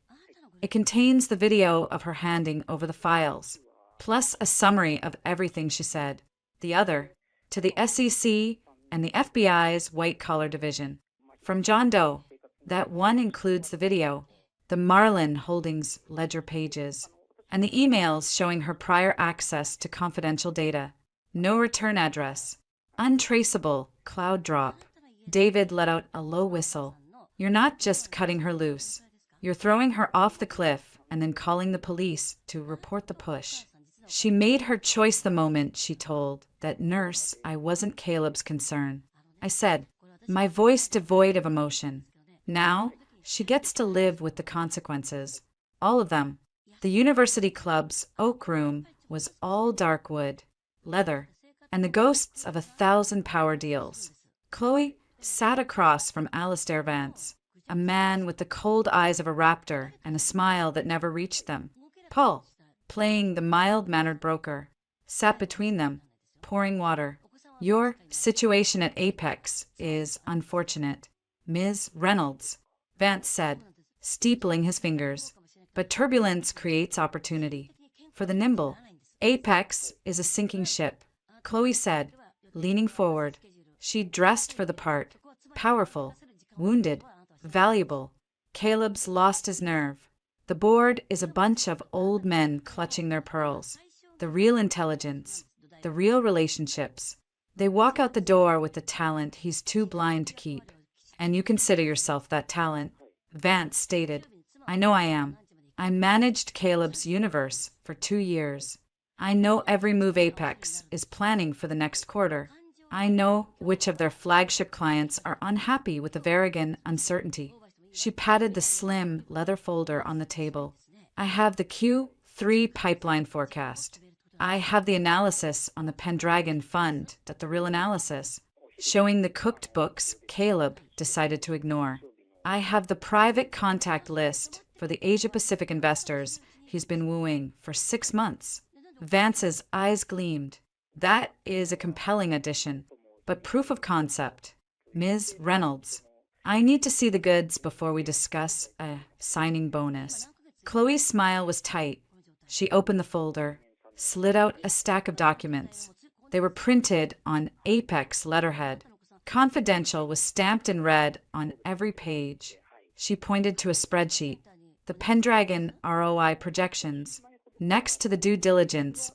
It contains the video of her handing over the files, plus a summary of everything she said. The other to the SEC and the FBI's white-collar division. From John Doe. That one includes the video, the Marlin Holdings ledger pages, and the emails showing her prior access to confidential data. No return address. Untraceable cloud drop. David let out a low whistle. You're not just cutting her loose. You're throwing her off the cliff and then calling the police to report the push. She made her choice the moment she told that nurse I wasn't Caleb's concern. I said, my voice devoid of emotion. Now, she gets to live with the consequences. All of them. The University Club's oak room was all dark wood, leather, and the ghosts of 1,000 power deals. Chloe sat across from Alistair Vance, a man with the cold eyes of a raptor and a smile that never reached them. Paul, playing the mild-mannered broker, sat between them, pouring water. Your situation at Apex is unfortunate, Ms. Reynolds, Vance said, steepling his fingers. But turbulence creates opportunity. For the nimble, Apex is a sinking ship, Chloe said, leaning forward. She dressed for the part. Powerful, wounded, valuable. Caleb's lost his nerve. The board is a bunch of old men clutching their pearls. The real intelligence, the real relationships. They walk out the door with the talent he's too blind to keep. And you consider yourself that talent. Vance stated, I know I am. I managed Caleb's universe for 2 years. I know every move Apex is planning for the next quarter. I know which of their flagship clients are unhappy with the Varigan uncertainty. She patted the slim leather folder on the table. I have the Q3 pipeline forecast. I have the analysis on the Pendragon Fund, that the real analysis, showing the cooked books Caleb decided to ignore. I have the private contact list for the Asia-Pacific investors he's been wooing for 6 months. Vance's eyes gleamed. That is a compelling addition, but proof of concept. Ms. Reynolds, I need to see the goods before we discuss a signing bonus. Chloe's smile was tight. She opened the folder, slid out a stack of documents. They were printed on Apex letterhead. Confidential was stamped in red on every page. She pointed to a spreadsheet. The Pendragon ROI projections, next to the due diligence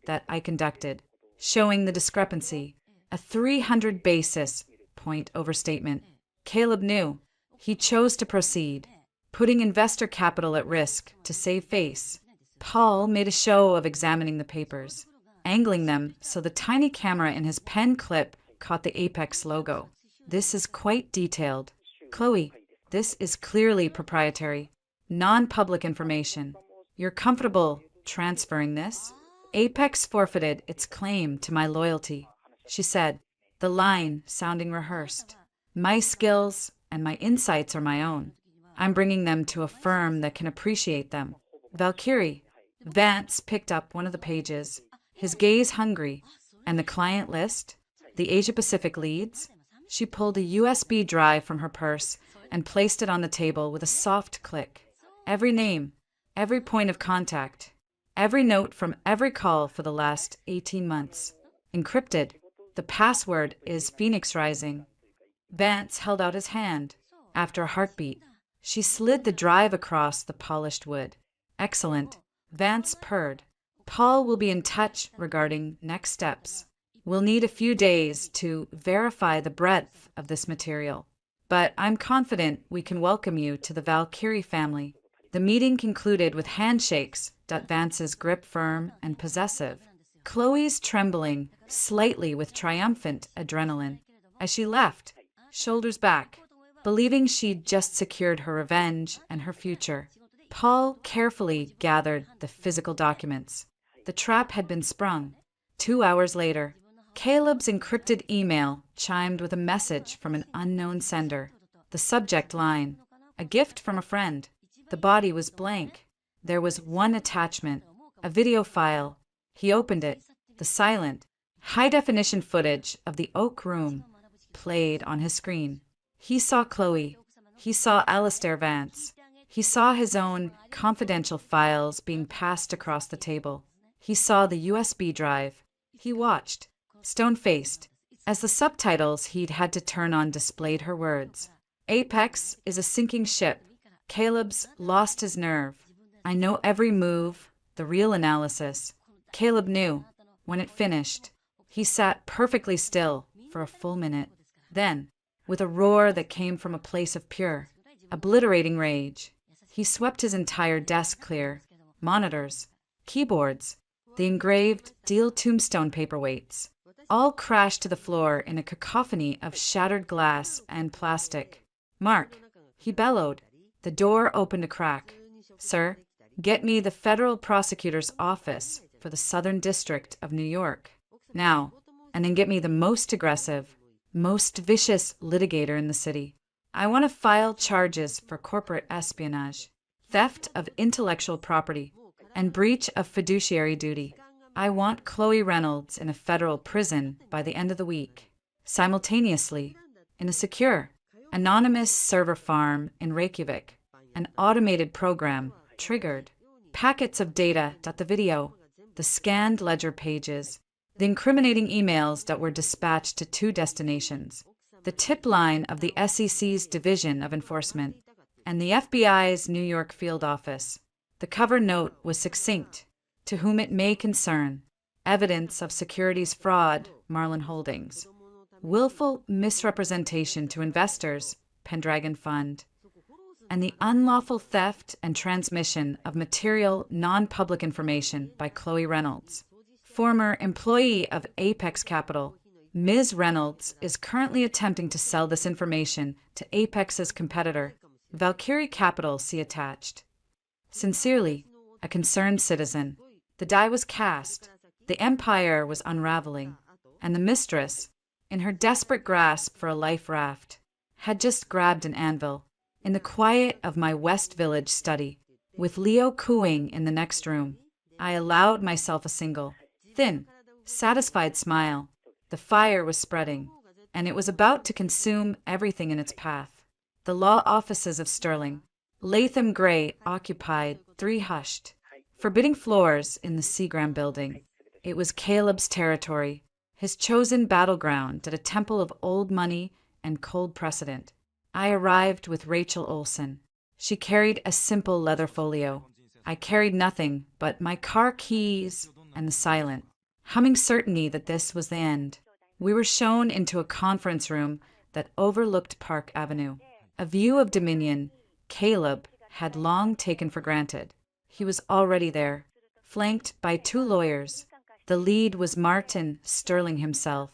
that I conducted, showing the discrepancy, a 300 basis point overstatement. Caleb knew. He chose to proceed, putting investor capital at risk to save face. Paul made a show of examining the papers, angling them so the tiny camera in his pen clip caught the Apex logo. This is quite detailed. Chloe, this is clearly proprietary, non-public information. You're comfortable transferring this? Apex forfeited its claim to my loyalty, she said, the line sounding rehearsed. My skills and my insights are my own. I'm bringing them to a firm that can appreciate them. Valkyrie. Vance picked up one of the pages, his gaze hungry. And the client list? The Asia-Pacific leads? She pulled a USB drive from her purse and placed it on the table with a soft click. Every name, every point of contact, every note from every call for the last 18 months. Encrypted. The password is Phoenix Rising. Vance held out his hand. After a heartbeat, she slid the drive across the polished wood. Excellent. Vance purred. Paul will be in touch regarding next steps. We'll need a few days to verify the breadth of this material, but I'm confident we can welcome you to the Valkyrie family. The meeting concluded with handshakes. Vance's grip firm and possessive. Chloe's trembling slightly with triumphant adrenaline. As she left, shoulders back, believing she'd just secured her revenge and her future, Paul carefully gathered the physical documents. The trap had been sprung. 2 hours later, Caleb's encrypted email chimed with a message from an unknown sender. The subject line, a gift from a friend. The body was blank. There was one attachment, a video file. He opened it. The silent, high-definition footage of the Oak Room played on his screen. He saw Chloe. He saw Alistair Vance. He saw his own confidential files being passed across the table. He saw the USB drive. He watched, stone-faced, as the subtitles he'd had to turn on displayed her words. Apex is a sinking ship. Caleb's lost his nerve. I know every move, the real analysis. Caleb knew. When it finished, he sat perfectly still for a full minute. Then, with a roar that came from a place of pure, obliterating rage, he swept his entire desk clear. Monitors, keyboards, the engraved deal tombstone paperweights, all crashed to the floor in a cacophony of shattered glass and plastic. Mark, he bellowed. The door opened a crack. Sir, get me the federal prosecutor's office for the Southern District of New York. Now, and then get me the most aggressive, most vicious litigator in the city. I want to file charges for corporate espionage, theft of intellectual property, and breach of fiduciary duty. I want Chloe Reynolds in a federal prison by the end of the week. Simultaneously, in a secure, anonymous server farm in Reykjavik, an automated program triggered. Packets of data. The video, the scanned ledger pages, the incriminating emails that were dispatched to 2 destinations, the tip line of the SEC's Division of Enforcement, and the FBI's New York field office. The cover note was succinct. To whom it may concern, evidence of securities fraud, Marlin Holdings. Willful misrepresentation to investors, Pendragon Fund. And the unlawful theft and transmission of material non-public information by Chloe Reynolds, former employee of Apex Capital. Ms. Reynolds is currently attempting to sell this information to Apex's competitor, Valkyrie Capital. See attached. Sincerely, a concerned citizen. The die was cast. The empire was unraveling, and the mistress, in her desperate grasp for a life raft, had just grabbed an anvil. In the quiet of my West Village study, with Leo cooing in the next room, I allowed myself a single, thin, satisfied smile. The fire was spreading, and it was about to consume everything in its path. The law offices of Sterling, Latham Gray occupied 3 hushed, forbidding floors in the Seagram building. It was Caleb's territory, his chosen battleground at a temple of old money and cold precedent. I arrived with Rachel Olsen. She carried a simple leather folio. I carried nothing but my car keys and the silent, humming certainty that this was the end. We were shown into a conference room that overlooked Park Avenue, a view of dominion Caleb had long taken for granted. He was already there, flanked by two lawyers. The lead was Martin Sterling himself,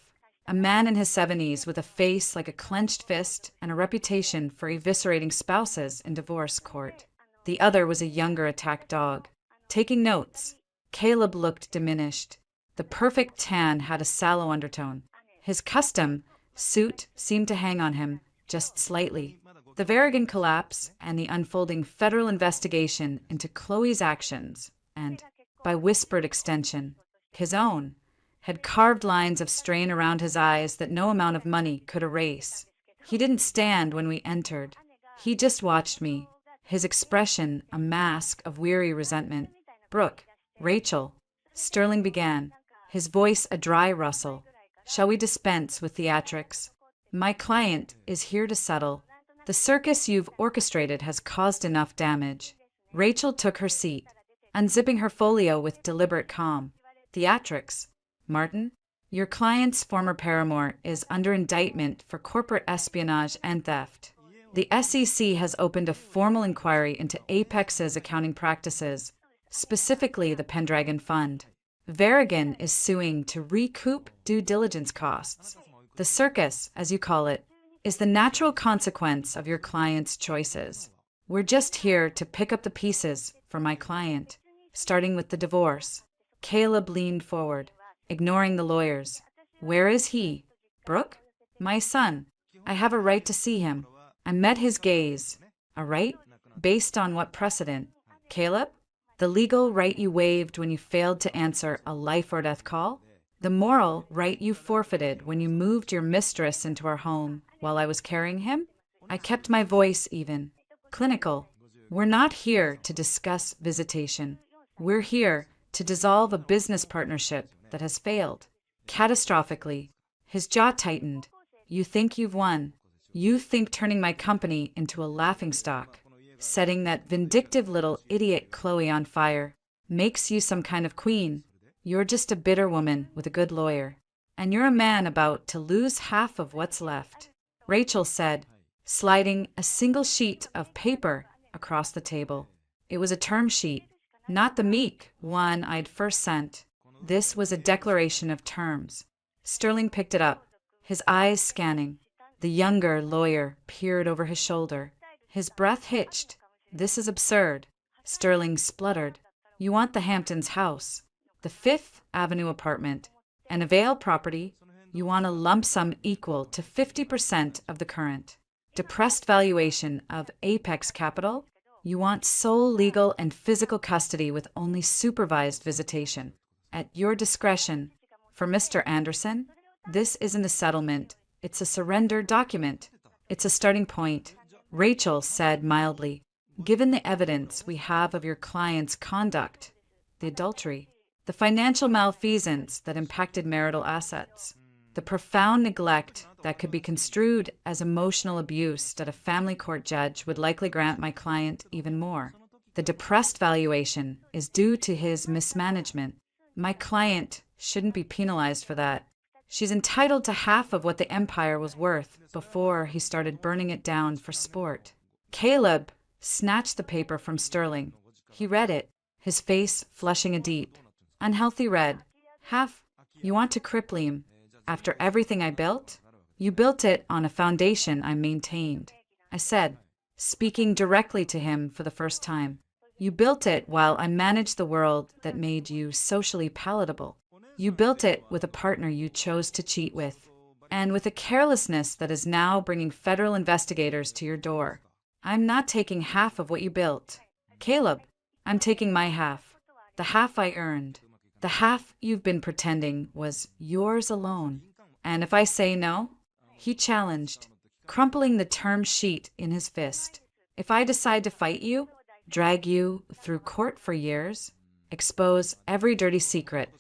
a man in his 70s with a face like a clenched fist and a reputation for eviscerating spouses in divorce court. The other was a younger attack dog. Taking notes, Caleb looked diminished. The perfect tan had a sallow undertone. His custom suit seemed to hang on him just slightly. The Verrigan collapse and the unfolding federal investigation into Chloe's actions, and, by whispered extension, his own, had carved lines of strain around his eyes that no amount of money could erase. He didn't stand when we entered. He just watched me, his expression a mask of weary resentment. "Brooke, Rachel," Sterling began, his voice a dry rustle. "Shall we dispense with theatrics? My client is here to settle. The circus you've orchestrated has caused enough damage." Rachel took her seat, unzipping her folio with deliberate calm. "Theatrics? Martin, your client's former paramour is under indictment for corporate espionage and theft. The SEC has opened a formal inquiry into Apex's accounting practices, specifically the Pendragon Fund. Verrigan is suing to recoup due diligence costs. The circus, as you call it, is the natural consequence of your client's choices. We're just here to pick up the pieces for my client, starting with the divorce." Caleb leaned forward, ignoring the lawyers. "Where is he?" "Brooke? My son. I have a right to see him." I met his gaze. "A right? Based on what precedent?" "Caleb? The legal right you waived when you failed to answer a life-or-death call? The moral right you forfeited when you moved your mistress into our home while I was carrying him?" I kept my voice even. "Clinical. We're not here to discuss visitation. We're here to dissolve a business partnership that has failed. Catastrophically." His jaw tightened. "You think you've won. You think turning my company into a laughingstock, setting that vindictive little idiot Chloe on fire, makes you some kind of queen. You're just a bitter woman with a good lawyer. And you're a man about to lose half of what's left," Rachel said, sliding a single sheet of paper across the table. It was a term sheet, not the meek one I'd first sent. This was a declaration of terms. Sterling picked it up, his eyes scanning. The younger lawyer peered over his shoulder. His breath hitched. "This is absurd." Sterling spluttered. "You want the Hamptons' house, the Fifth Avenue apartment, and a Vale property. You want a lump sum equal to 50% of the current depressed valuation of Apex Capital. You want sole legal and physical custody with only supervised visitation, at your discretion. For Mr. Anderson, this isn't a settlement. It's a surrender document. It's a starting point," Rachel said mildly. "Given the evidence we have of your client's conduct, the adultery, the financial malfeasance that impacted marital assets, the profound neglect that could be construed as emotional abuse that a family court judge would likely grant my client even more. The depressed valuation is due to his mismanagement. My client shouldn't be penalized for that. She's entitled to half of what the empire was worth before he started burning it down for sport." Caleb snatched the paper from Sterling. He read it, his face flushing a deep, unhealthy red. "Half? You want to cripple him? After everything I built? You built it on a foundation I maintained," I said, speaking directly to him for the first time. "You built it while I managed the world that made you socially palatable. You built it with a partner you chose to cheat with, and with a carelessness that is now bringing federal investigators to your door. I'm not taking half of what you built. Caleb, I'm taking my half, the half I earned, the half you've been pretending was yours alone. And if I say no," he challenged, crumpling the term sheet in his fist, "if I decide to fight you, drag you through court for years, expose every dirty secret,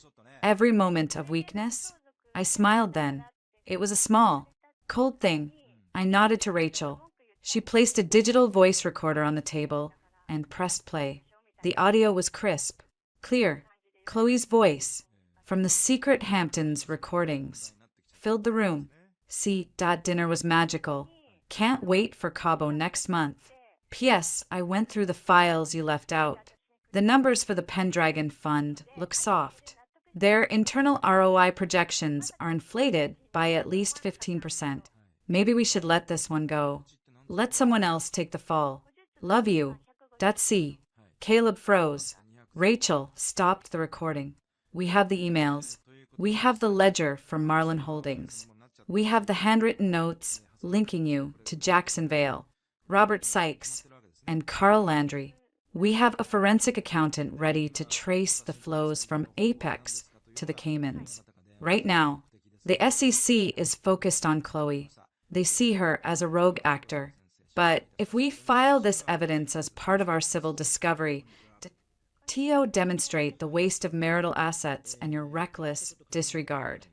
every moment of weakness." I smiled then. It was a small, cold thing. I nodded to Rachel. She placed a digital voice recorder on the table and pressed play. The audio was crisp, clear. Chloe's voice, from the secret Hamptons recordings, filled the room. See, dinner was magical. Can't wait for Cabo next month. P.S. I went through the files you left out. The numbers for the Pendragon Fund look soft. Their internal ROI projections are inflated by at least 15%. Maybe we should let this one go. Let someone else take the fall. Love you. See. Caleb froze. Rachel stopped the recording. We have the emails. We have the ledger from Marlin Holdings. We have the handwritten notes linking you to Jackson Vale, Robert Sykes, and Carl Landry. We have a forensic accountant ready to trace the flows from Apex to the Caymans. Right now, the SEC is focused on Chloe. They see her as a rogue actor. But if we file this evidence as part of our civil discovery, TO demonstrate the waste of marital assets and your reckless disregard.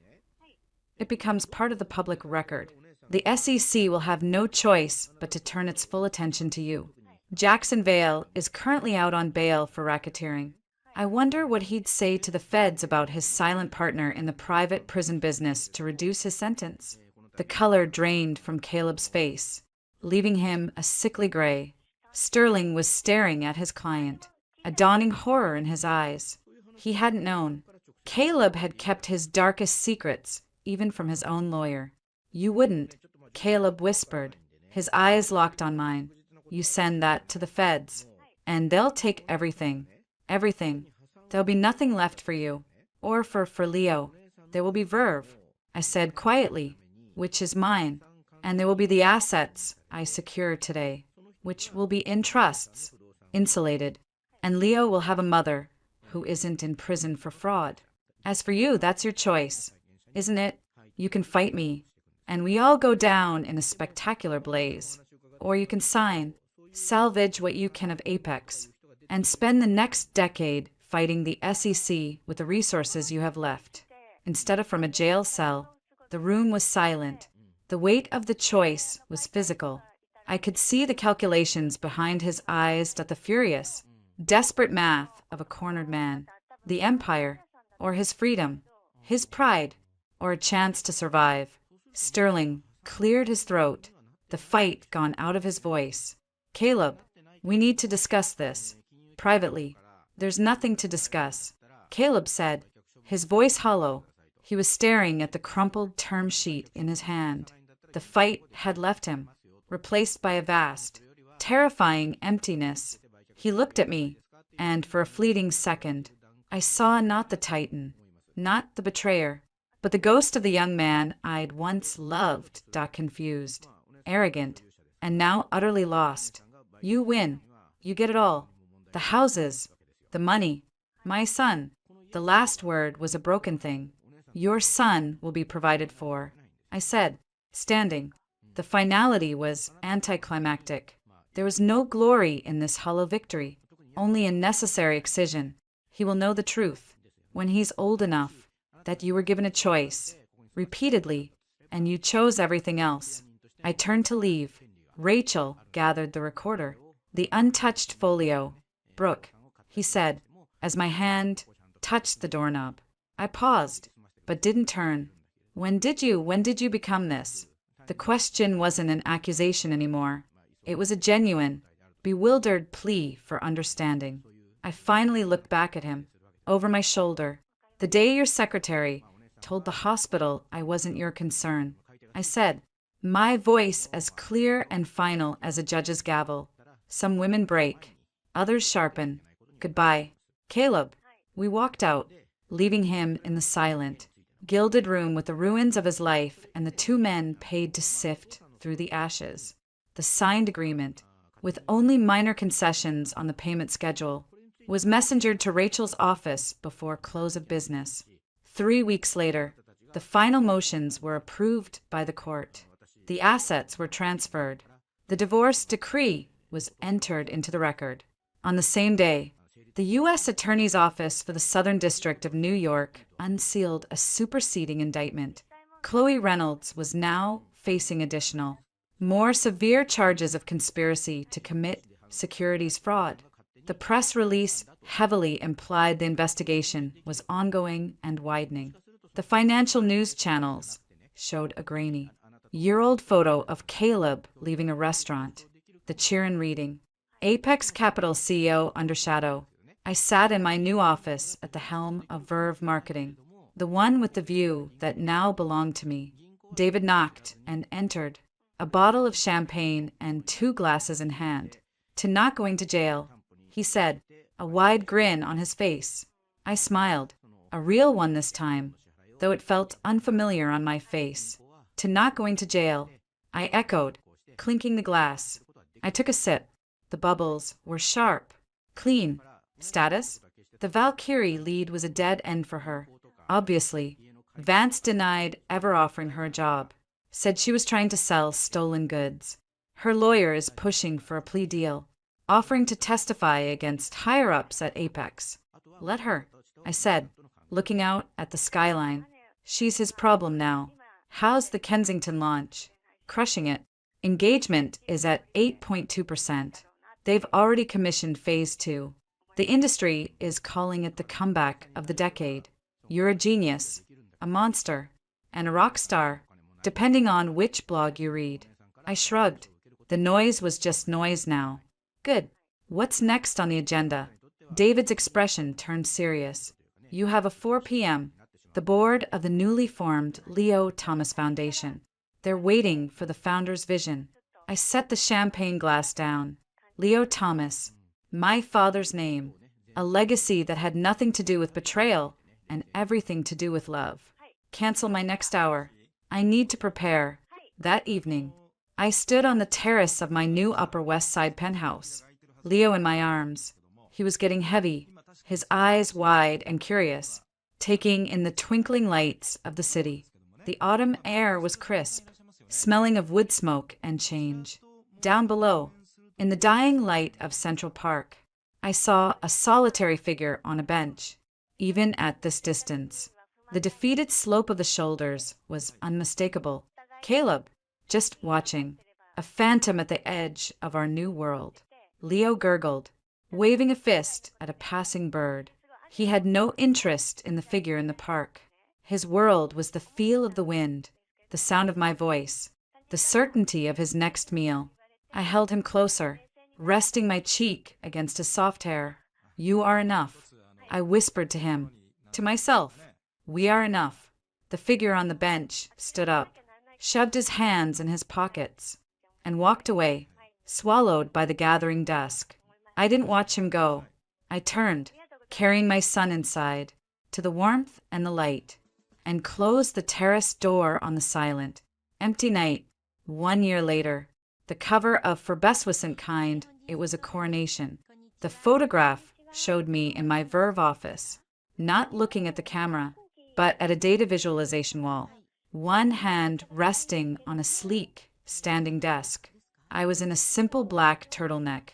It becomes part of the public record. The SEC will have no choice but to turn its full attention to you. Jackson Vale is currently out on bail for racketeering. I wonder what he'd say to the feds about his silent partner in the private prison business to reduce his sentence. The color drained from Caleb's face, leaving him a sickly gray. Sterling was staring at his client, a dawning horror in his eyes. He hadn't known. Caleb had kept his darkest secrets, even from his own lawyer. You wouldn't, Caleb whispered, his eyes locked on mine. You send that to the feds, and they'll take everything. Everything. There'll be nothing left for you, or for Leo. There will be Verve, I said quietly, which is mine, and there will be the assets I secured today, which will be in trusts, insulated, and Leo will have a mother who isn't in prison for fraud. As for you, that's your choice, isn't it? You can fight me, and we all go down in a spectacular blaze. Or you can sign, salvage what you can of Apex, and spend the next decade fighting the SEC with the resources you have left. Instead of from a jail cell, the room was silent. The weight of the choice was physical. I could see the calculations behind his eyes, the furious, desperate math of a cornered man. The empire, or his freedom, his pride, or a chance to survive. Sterling cleared his throat, the fight gone out of his voice. Caleb, we need to discuss this. Privately. There's nothing to discuss, Caleb said, his voice hollow. He was staring at the crumpled term sheet in his hand. The fight had left him, replaced by a vast, terrifying emptiness. He looked at me, and for a fleeting second, I saw not the Titan, not the betrayer, but the ghost of the young man I'd once loved, confused, arrogant, and now utterly lost. You win. You get it all. The houses, the money, my son. The last word was a broken thing. Your son will be provided for, I said, standing. The finality was anticlimactic. There was no glory in this hollow victory, only a necessary excision. He will know the truth, when he's old enough, that you were given a choice, repeatedly, and you chose everything else. I turned to leave. Rachel gathered the recorder, the untouched folio. Brooke, he said, as my hand touched the doorknob. I paused, but didn't turn. When did you become this? The question wasn't an accusation anymore. It was a genuine, bewildered plea for understanding. I finally looked back at him, over my shoulder. The day your secretary told the hospital I wasn't your concern, I said, my voice as clear and final as a judge's gavel. Some women break, others sharpen. Goodbye, Caleb. We walked out, leaving him in the silent, gilded room with the ruins of his life and the two men paid to sift through the ashes. The signed agreement, with only minor concessions on the payment schedule, was messengered to Rachel's office before close of business. 3 weeks later, the final motions were approved by the court. The assets were transferred. The divorce decree was entered into the record. On the same day, the U.S. Attorney's Office for the Southern District of New York unsealed a superseding indictment. Chloe Reynolds was now facing additional, more severe charges of conspiracy to commit securities fraud. The press release heavily implied the investigation was ongoing and widening. The financial news channels showed a grainy, Year-old photo of Caleb leaving a restaurant. The Chirin reading. Apex Capital CEO under shadow. I sat in my new office at the helm of Verve Marketing, the one with the view that now belonged to me. David knocked and entered, a bottle of champagne and 2 glasses in hand. "To not going to jail," he said, a wide grin on his face. I smiled, a real one this time, though it felt unfamiliar on my face. "To not going to jail," I echoed, clinking the glass. I took a sip. The bubbles were sharp, clean. Status? The Valkyrie lead was a dead end for her. Obviously, Vance denied ever offering her a job, said she was trying to sell stolen goods. Her lawyer is pushing for a plea deal, offering to testify against higher-ups at Apex. Let her, I said, looking out at the skyline. She's his problem now. How's the Kensington launch? Crushing it. Engagement is at 8.2%. They've already commissioned Phase 2. The industry is calling it the comeback of the decade. You're a genius, a monster, and a rock star, depending on which blog you read. I shrugged. The noise was just noise now. Good. What's next on the agenda? David's expression turned serious. You have a 4 p.m. The board of the newly formed Leo Thomas Foundation. They're waiting for the founder's vision. I set the champagne glass down. Leo Thomas, my father's name, a legacy that had nothing to do with betrayal and everything to do with love. Cancel my next hour. I need to prepare. That evening, I stood on the terrace of my new Upper West Side penthouse, Leo in my arms. He was getting heavy, his eyes wide and curious, taking in the twinkling lights of the city. The autumn air was crisp, smelling of wood smoke and change. Down below, in the dying light of Central Park, I saw a solitary figure on a bench. Even at this distance, the defeated slope of the shoulders was unmistakable. Caleb, just watching, a phantom at the edge of our new world. Leo gurgled, waving a fist at a passing bird. He had no interest in the figure in the park. His world was the feel of the wind, the sound of my voice, the certainty of his next meal. I held him closer, resting my cheek against his soft hair. "You are enough," I whispered to him. To myself, "We are enough." The figure on the bench stood up, shoved his hands in his pockets, and walked away, swallowed by the gathering dusk. I didn't watch him go. I turned, carrying my son inside, to the warmth and the light, and closed the terrace door on the silent, empty night. 1 year later, the cover of For Beswicent Kind, it was a coronation. The photograph showed me in my Verve office, not looking at the camera, but at a data visualization wall, one hand resting on a sleek, standing desk. I was in a simple black turtleneck,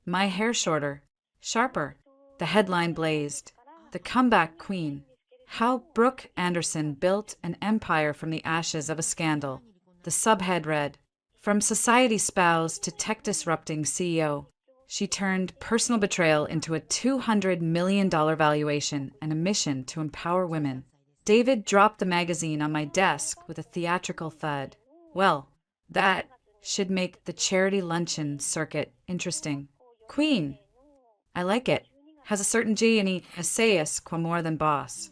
my hair shorter, sharper. The headline blazed, "The Comeback Queen. How Brooke Anderson Built an Empire from the Ashes of a Scandal." The subhead read, "From society spouse to tech-disrupting CEO, she turned personal betrayal into a $200 million valuation and a mission to empower women." David dropped the magazine on my desk with a theatrical thud. Well, that should make the charity luncheon circuit interesting. Queen. I like it. Has a certain G and E essayist qua more than boss.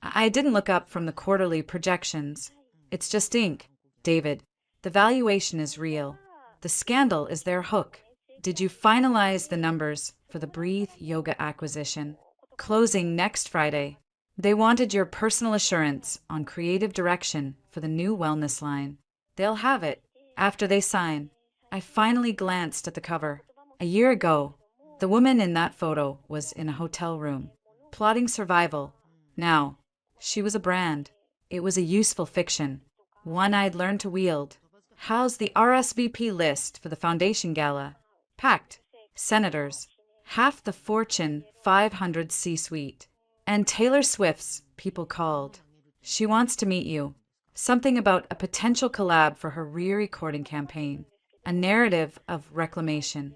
I didn't look up from the quarterly projections. It's just ink. David, the valuation is real. The scandal is their hook. Did you finalize the numbers for the Breathe Yoga acquisition? Closing next Friday. They wanted your personal assurance on creative direction for the new wellness line. They'll have it after they sign. I finally glanced at the cover. A year ago, the woman in that photo was in a hotel room, plotting survival. Now, she was a brand. It was a useful fiction, one I'd learned to wield. How's the RSVP list for the foundation gala? Packed. Senators. Half the Fortune 500 C-suite. And Taylor Swift's people called. She wants to meet you. Something about a potential collab for her re-recording campaign. A narrative of reclamation.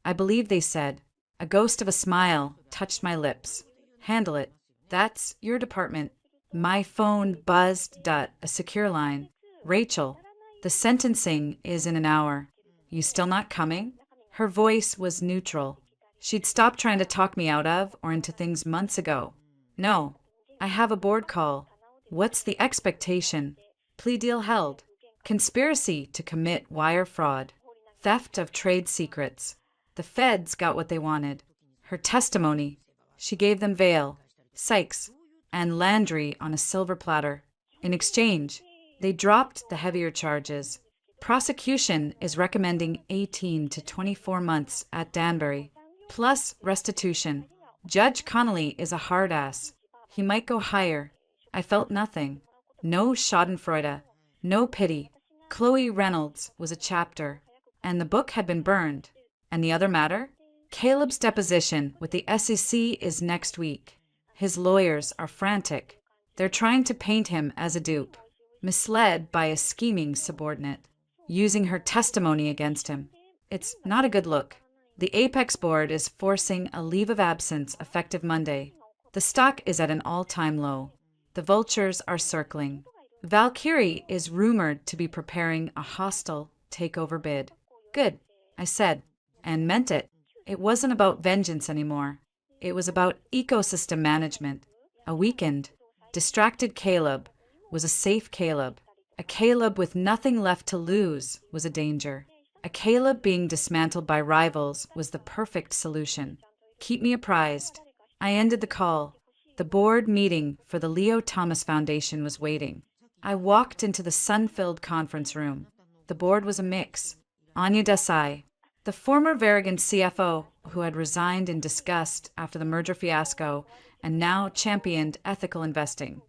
I believe they said. A ghost of a smile touched my lips. Handle it. That's your department. My phone buzzed. A secure line. Rachel, The sentencing is in an hour. You still not coming? Her voice was neutral. She'd stopped trying to talk me out of or into things months ago. No, I have a board call. What's the expectation? Plea deal held. Conspiracy to commit wire fraud. Theft of trade secrets. The feds got what they wanted. Her testimony. She gave them Vail, Sykes, and Landry on a silver platter. In exchange, they dropped the heavier charges. Prosecution is recommending 18 to 24 months at Danbury, plus restitution. Judge Connolly is a hard ass. He might go higher. I felt nothing. No schadenfreude. No pity. Chloe Reynolds was a chapter, and the book had been burned. And the other matter? Caleb's deposition with the SEC is next week. His lawyers are frantic. They're trying to paint him as a dupe, misled by a scheming subordinate, using her testimony against him. It's not a good look. The Apex board is forcing a leave of absence effective Monday. The stock is at an all-time low. The vultures are circling. Valkyrie is rumored to be preparing a hostile takeover bid. Good, I said, and meant it. It wasn't about vengeance anymore. It was about ecosystem management. A weakened, distracted Caleb was a safe Caleb. A Caleb with nothing left to lose was a danger. A Caleb being dismantled by rivals was the perfect solution. Keep me apprised. I ended the call. The board meeting for the Leo Thomas Foundation was waiting. I walked into the sun-filled conference room. The board was a mix. Anya Desai, the former Varigan CFO who had resigned in disgust after the merger fiasco and now championed ethical investing.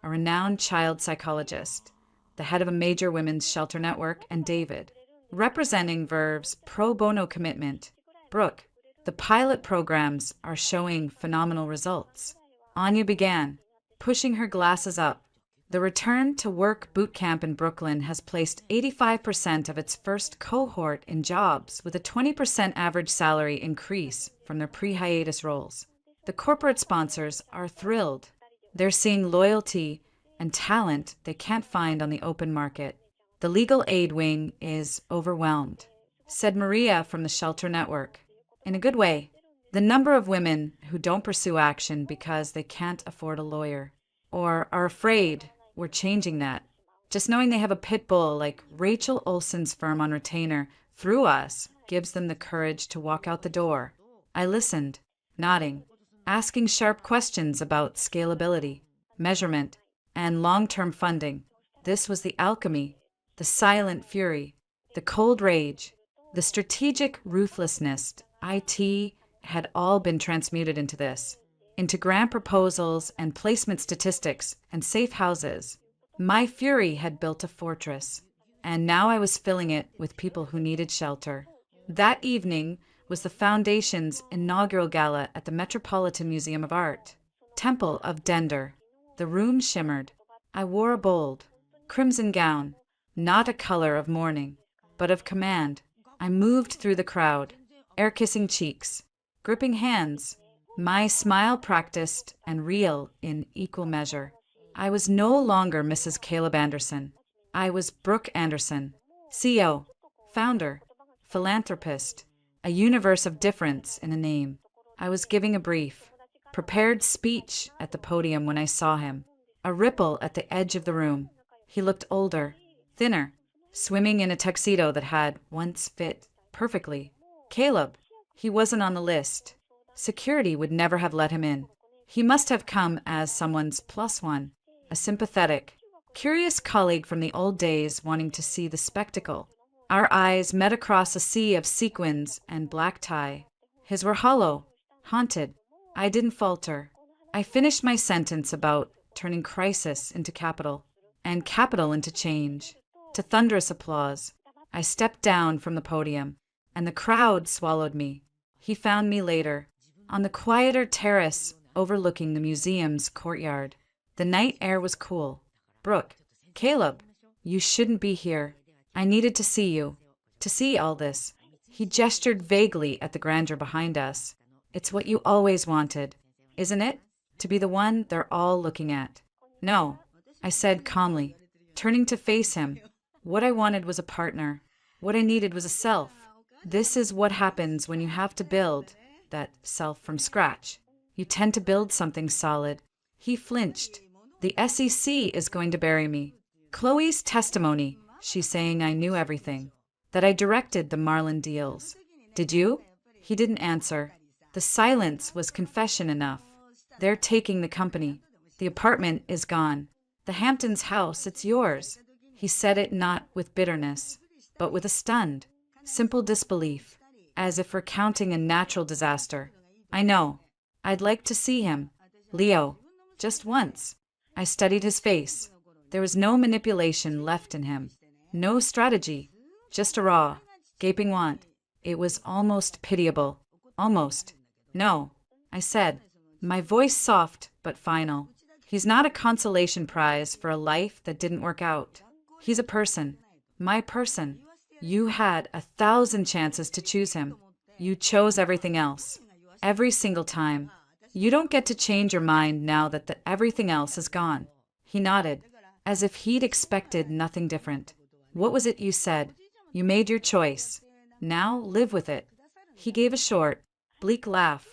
A renowned child psychologist, the head of a major women's shelter network, and David, representing Verve's pro bono commitment. Brooke, the pilot programs are showing phenomenal results. Anya began, pushing her glasses up. The Return to Work boot camp in Brooklyn has placed 85% of its first cohort in jobs with a 20% average salary increase from their pre-hiatus roles. The corporate sponsors are thrilled. They're seeing loyalty and talent they can't find on the open market. The legal aid wing is overwhelmed, said Maria from the Shelter Network. In a good way. The number of women who don't pursue action because they can't afford a lawyer or are afraid, we're changing that. Just knowing they have a pit bull like Rachel Olsen's firm on retainer through us gives them the courage to walk out the door. I listened, nodding, asking sharp questions about scalability, measurement, and long-term funding. This was the alchemy, the silent fury, the cold rage, the strategic ruthlessness. IT had all been transmuted into this, into grant proposals and placement statistics and safe houses. My fury had built a fortress, and now I was filling it with people who needed shelter. That evening was the Foundation's inaugural gala at the Metropolitan Museum of Art, Temple of Dender. The room shimmered. I wore a bold, crimson gown, not a color of mourning, but of command. I moved through the crowd, air-kissing cheeks, gripping hands, my smile practiced and real in equal measure. I was no longer Mrs. Caleb Anderson. I was Brooke Anderson, CEO, founder, philanthropist, a universe of difference in a name. I was giving a brief, prepared speech at the podium when I saw him. A ripple at the edge of the room. He looked older, thinner, swimming in a tuxedo that had once fit perfectly. Caleb. He wasn't on the list. Security would never have let him in. He must have come as someone's plus one, a sympathetic, curious colleague from the old days wanting to see the spectacle. Our eyes met across a sea of sequins and black tie. His were hollow, haunted. I didn't falter. I finished my sentence about turning crisis into capital, and capital into change. To thunderous applause, I stepped down from the podium, and the crowd swallowed me. He found me later, on the quieter terrace overlooking the museum's courtyard. The night air was cool. Brooke, Caleb, you shouldn't be here. I needed to see you, to see all this. He gestured vaguely at the grandeur behind us. It's what you always wanted, isn't it? To be the one they're all looking at. No, I said calmly, turning to face him. What I wanted was a partner. What I needed was a self. This is what happens when you have to build that self from scratch. You tend to build something solid. He flinched. The SEC is going to bury me. Chloe's testimony, she's saying I knew everything, that I directed the Marlin deals. Did you? He didn't answer. The silence was confession enough. They're taking the company. The apartment is gone. The Hamptons house, it's yours. He said it not with bitterness, but with a stunned, simple disbelief, as if recounting a natural disaster. I know. I'd like to see him. Leo. Just once. I studied his face. There was no manipulation left in him. No strategy. Just a raw, gaping want. It was almost pitiable. Almost. No. I said, my voice soft but final. He's not a consolation prize for a life that didn't work out. He's a person. My person. You had 1,000 chances to choose him. You chose everything else. Every single time. You don't get to change your mind now that everything else is gone. He nodded, as if he'd expected nothing different. What was it you said? You made your choice. Now live with it. He gave a short, bleak laugh.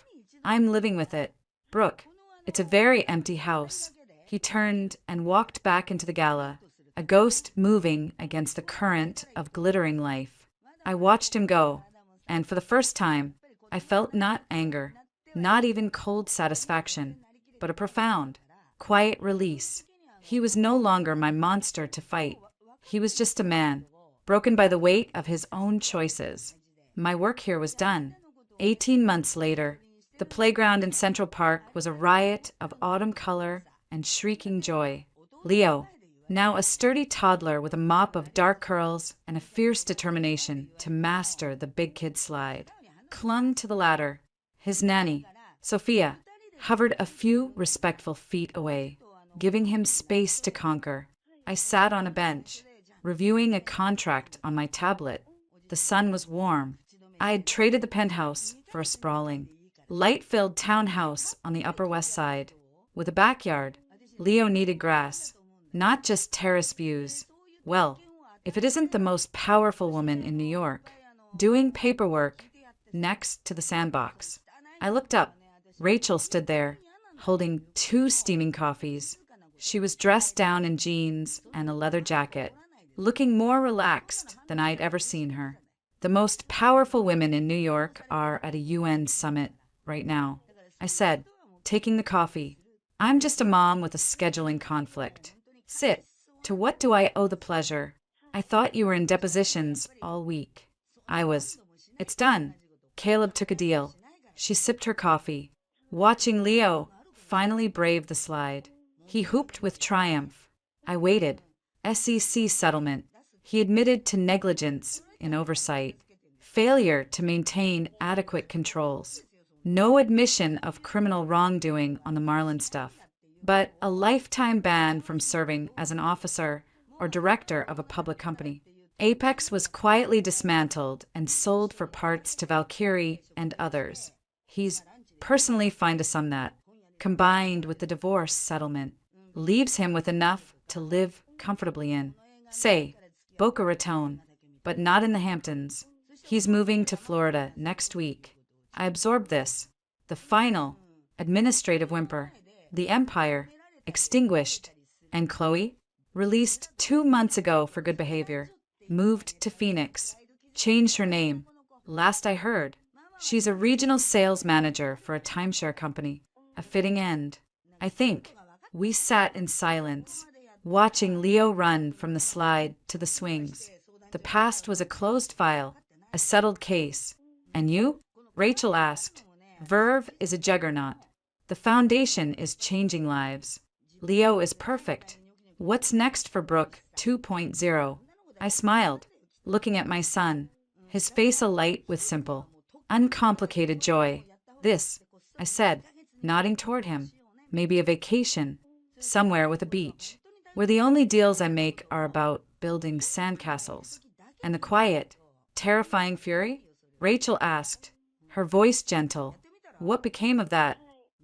I'm living with it. Brooke, it's a very empty house. He turned and walked back into the gala, a ghost moving against the current of glittering life. I watched him go, and for the first time, I felt not anger, not even cold satisfaction, but a profound, quiet release. He was no longer my monster to fight. He was just a man, broken by the weight of his own choices. My work here was done. 18 months later, the playground in Central Park was a riot of autumn color and shrieking joy. Leo, now a sturdy toddler with a mop of dark curls and a fierce determination to master the big kid slide, clung to the ladder. His nanny, Sophia, hovered a few respectful feet away, giving him space to conquer. I sat on a bench, reviewing a contract on my tablet. The sun was warm. I had traded the penthouse for a sprawling, light-filled townhouse on the Upper West Side. With a backyard, Leo needed grass, not just terrace views. Well, if it isn't the most powerful woman in New York, doing paperwork next to the sandbox. I looked up. Rachel stood there, holding 2 steaming coffees. She was dressed down in jeans and a leather jacket, looking more relaxed than I'd ever seen her. The most powerful women in New York are at a UN summit right now. I said, taking the coffee, I'm just a mom with a scheduling conflict. Sit. To what do I owe the pleasure? I thought you were in depositions all week. I was. It's done. Caleb took a deal. She sipped her coffee, watching Leo finally brave the slide. He whooped with triumph. I waited. SEC settlement. He admitted to negligence in oversight, failure to maintain adequate controls, no admission of criminal wrongdoing on the Marlin stuff, but a lifetime ban from serving as an officer or director of a public company. Apex was quietly dismantled and sold for parts to Valkyrie and others. He's personally fine to sum that, combined with the divorce settlement, leaves him with enough to live comfortably in. Say, Boca Raton, but not in the Hamptons. He's moving to Florida next week. I absorbed this. The final, administrative whimper. The empire, extinguished. And Chloe, released 2 months ago for good behavior, moved to Phoenix, changed her name. Last I heard, she's a regional sales manager for a timeshare company. A fitting end. I think. We sat in silence, watching Leo run from the slide to the swings. The past was a closed file, a settled case. And you? Rachel asked. Verve is a juggernaut. The foundation is changing lives. Leo is perfect. What's next for Brooke 2.0? I smiled, looking at my son, his face alight with simple, uncomplicated joy. This, I said, nodding toward him. Maybe a vacation, somewhere with a beach, where the only deals I make are about building sandcastles. And the quiet, terrifying fury? Rachel asked, her voice gentle. What became of that?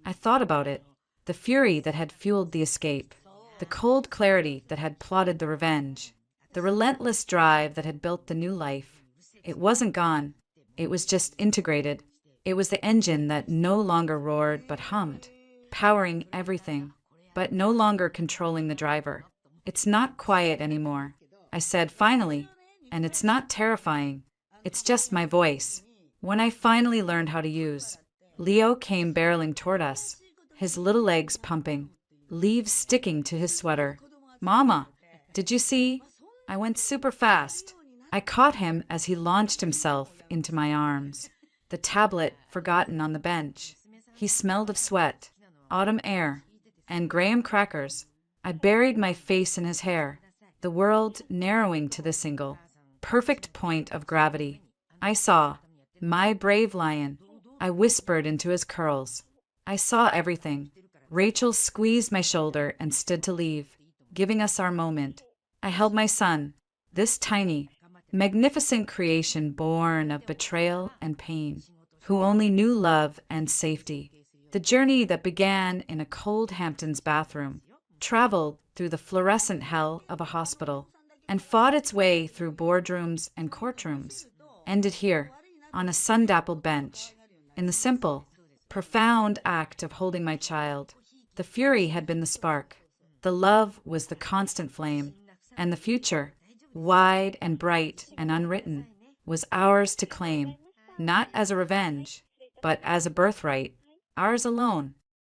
I thought about it. The fury that had fueled the escape. The cold clarity that had plotted the revenge. The relentless drive that had built the new life. It wasn't gone. It was just integrated. It was the engine that no longer roared but hummed, powering everything, but no longer controlling the driver. It's not quiet anymore, I said finally, and it's not terrifying. It's just my voice. When I finally learned how to use, Leo came barreling toward us, his little legs pumping, leaves sticking to his sweater. Mama, did you see? I went super fast. I caught him as he launched himself into my arms, the tablet forgotten on the bench. He smelled of sweat, autumn air, and graham crackers. I buried my face in his hair, the world narrowing to the single, perfect point of gravity. I saw, my brave lion. I whispered into his curls. I saw everything. Rachel squeezed my shoulder and stood to leave, giving us our moment. I held my son, this tiny, magnificent creation born of betrayal and pain, who only knew love and safety. The journey that began in a cold Hamptons bathroom, traveled through the fluorescent hell of a hospital, and fought its way through boardrooms and courtrooms, ended here, on a sun-dappled bench, in the simple, profound act of holding my child. The fury had been the spark, the love was the constant flame, and the future, wide and bright and unwritten, was ours to claim, not as a revenge, but as a birthright, ours alone.